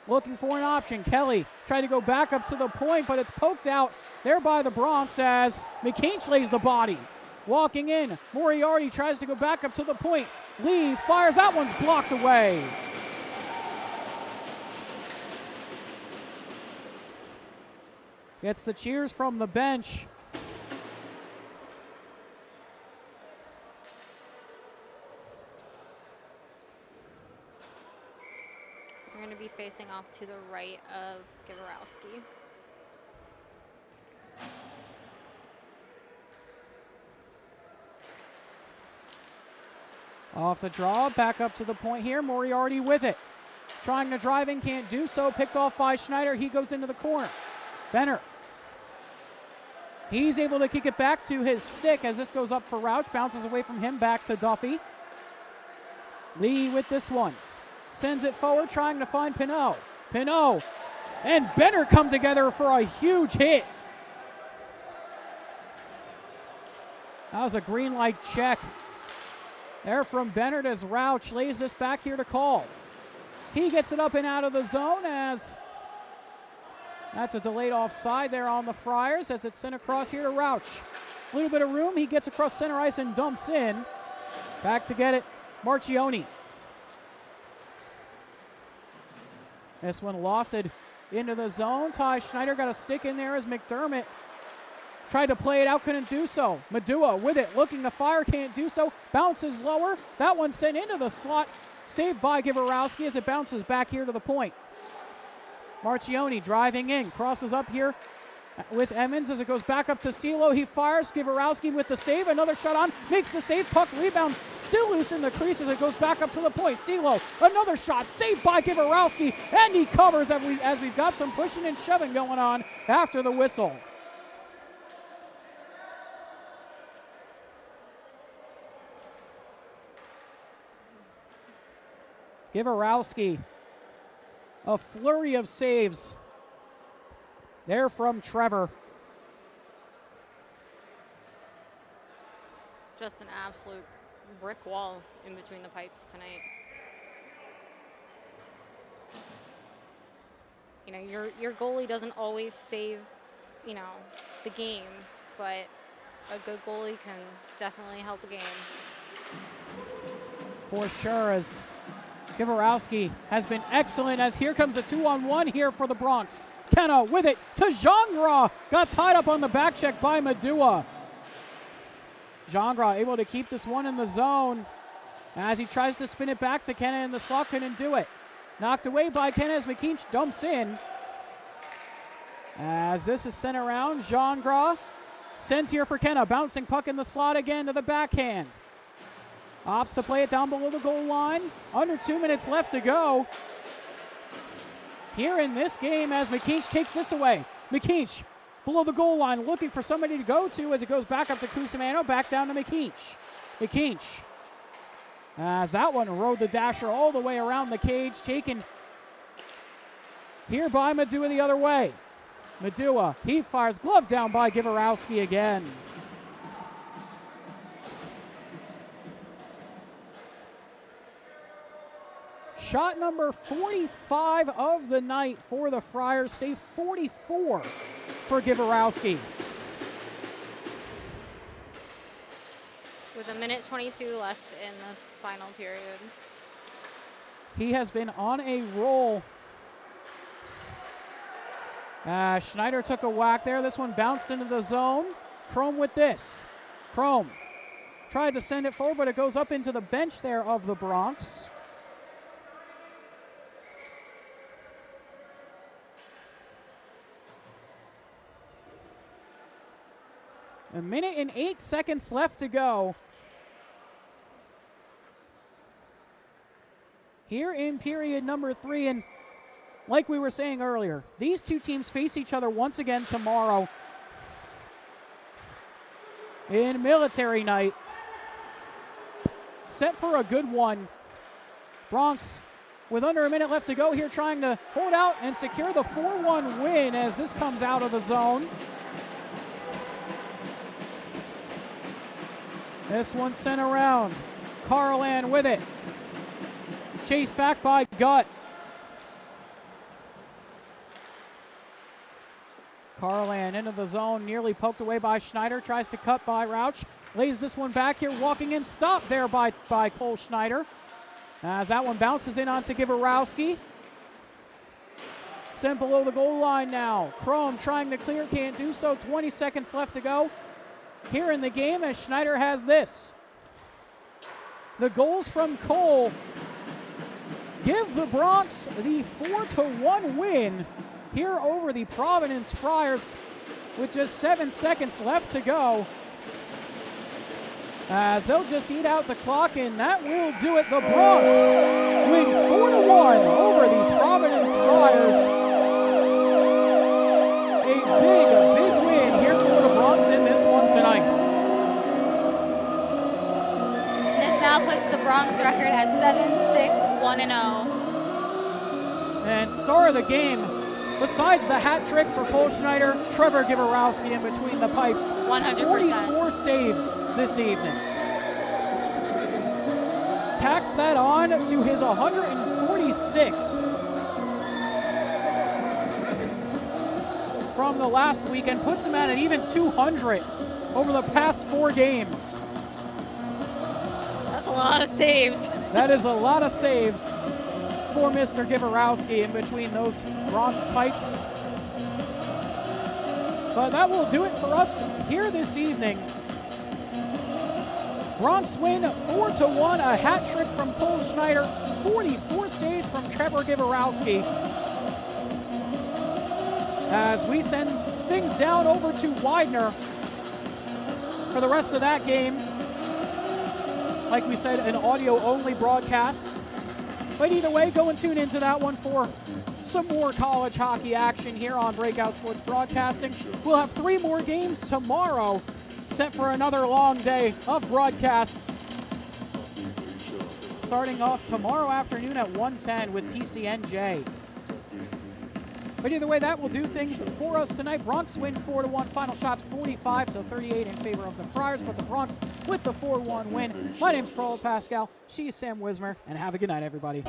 Looking for an option. Kelly tried to go back up to the point, but it's poked out there by the Bronx as McCain lays the body. Walking in, Moriarty tries to go back up to the point. Lee fires, that one's blocked away. Gets the cheers from the bench. We're going to be facing off to the right of Givarowski. Off the draw, back up to the point here. Moriarty with it. Trying to drive in, can't do so. Picked off by Schneider. He goes into the corner. Benner. He's able to kick it back to his stick as this goes up for Rauch. Bounces away from him, back to Duffy. Lee with this one. Sends it forward, trying to find Pinot. Pinot and Benner come together for a huge hit. That was a green light check there from Bennett as Rauch lays this back here to Call. He gets it up and out of the zone as that's a delayed offside there on the Friars as it's sent across here to Rauch. A little bit of room, he gets across center ice and dumps in. Back to get it, Marchioni. This one lofted into the zone. Ty Schneider got a stick in there as McDermott tried to play it out, couldn't do so. Madua with it, looking to fire, can't do so. Bounces lower. That one sent into the slot. Saved by Givarowski as it bounces back here to the point. Marchioni driving in, crosses up here with Emmons as it goes back up to CeeLo. He fires. Givarowski with the save. Another shot on. Makes the save. Puck rebound. Still loose in the crease as it goes back up to the point. CeeLo, another shot. Saved by Givarowski. And he covers as we've got some pushing and shoving going on after the whistle. Givarowski. A flurry of saves there from Trevor. Just an absolute brick wall in between the pipes tonight. You know, your goalie doesn't always save, you know, the game, but a good goalie can definitely help a game. For sure, as Givarowski has been excellent, as here comes a 2-on-1 here for the Bronx. Kenna with it to Gingras. Got tied up on the back check by Madua. Gingras able to keep this one in the zone as he tries to spin it back to Kenna in the slot. Couldn't do it. Knocked away by Kenna as McKeach dumps in. As this is sent around, Gingras sends here for Kenna. Bouncing puck in the slot again to the backhand. Opts to play it down below the goal line. Under 2 minutes left to go here in this game as McKeach takes this away. McKeach below the goal line looking for somebody to go to as it goes back up to Cusimano, back down to McKeach. McKeach, as that one rode the dasher all the way around the cage, taken here by Madua the other way. Madua, he fires, glove down by Givarowski again. Shot number 45 of the night for the Friars, save 44 for Givarowski. With 1:22 left in this final period. He has been on a roll. Schneider took a whack there. This one bounced into the zone. Chrome with this. Chrome tried to send it forward, but it goes up into the bench there of the Bronx. A minute and 8 seconds left to go here in period number 3. And like we were saying earlier, these two teams face each other once again tomorrow in military night. Set for a good one. Bronx with under a minute left to go here, trying to hold out and secure the 4-1 win as this comes out of the zone. This one sent around. Carlan with it. Chased back by Gutt. Carlan into the zone, nearly poked away by Schneider. Tries to cut by Rauch. Lays this one back here, walking in. Stopped there by Cole Schneider. As that one bounces in onto Givarowski. Sent below the goal line now. Chrome trying to clear, can't do so. 20 seconds left to go here in the game as Schneider has this. The goals from Cole give the Bronx the 4-1 win here over the Providence Friars with just 7 seconds left to go. As they'll just eat out the clock, and that will do it. The Bronx win 4-1 over the Providence Friars. A big win here for the Bronx in this one tonight. This now puts the Bronx record at 7-6-1-0. And star of the game, besides the hat trick for Cole Schneider, Trevor Givarowski in between the pipes. 100%. 44 saves this evening. Tacks that on to his 146 from the last week and puts him at an even 200 over the past 4 games. That's a lot of saves. That is a lot of saves for Mr. Givarowski in between those Bronx pipes. But that will do it for us here this evening. Bronx win 4-1, a hat trick from Cole Schneider, 44 saves from Trevor Givarowski. As we send things down over to Widener for the rest of that game. Like we said, an audio-only broadcast. But either way, go and tune into that one for some more college hockey action here on Breakout Sports Broadcasting. We'll have 3 more games tomorrow, set for another long day of broadcasts. Starting off tomorrow afternoon at 1:10 with TCNJ. But either way, that will do things for us tonight. Bronx win 4-1. Final shots 45-38 in favor of the Friars, but the Bronx with the 4-1 win. My name's Carl Pascal. She's Sam Wismer, and have a good night, everybody.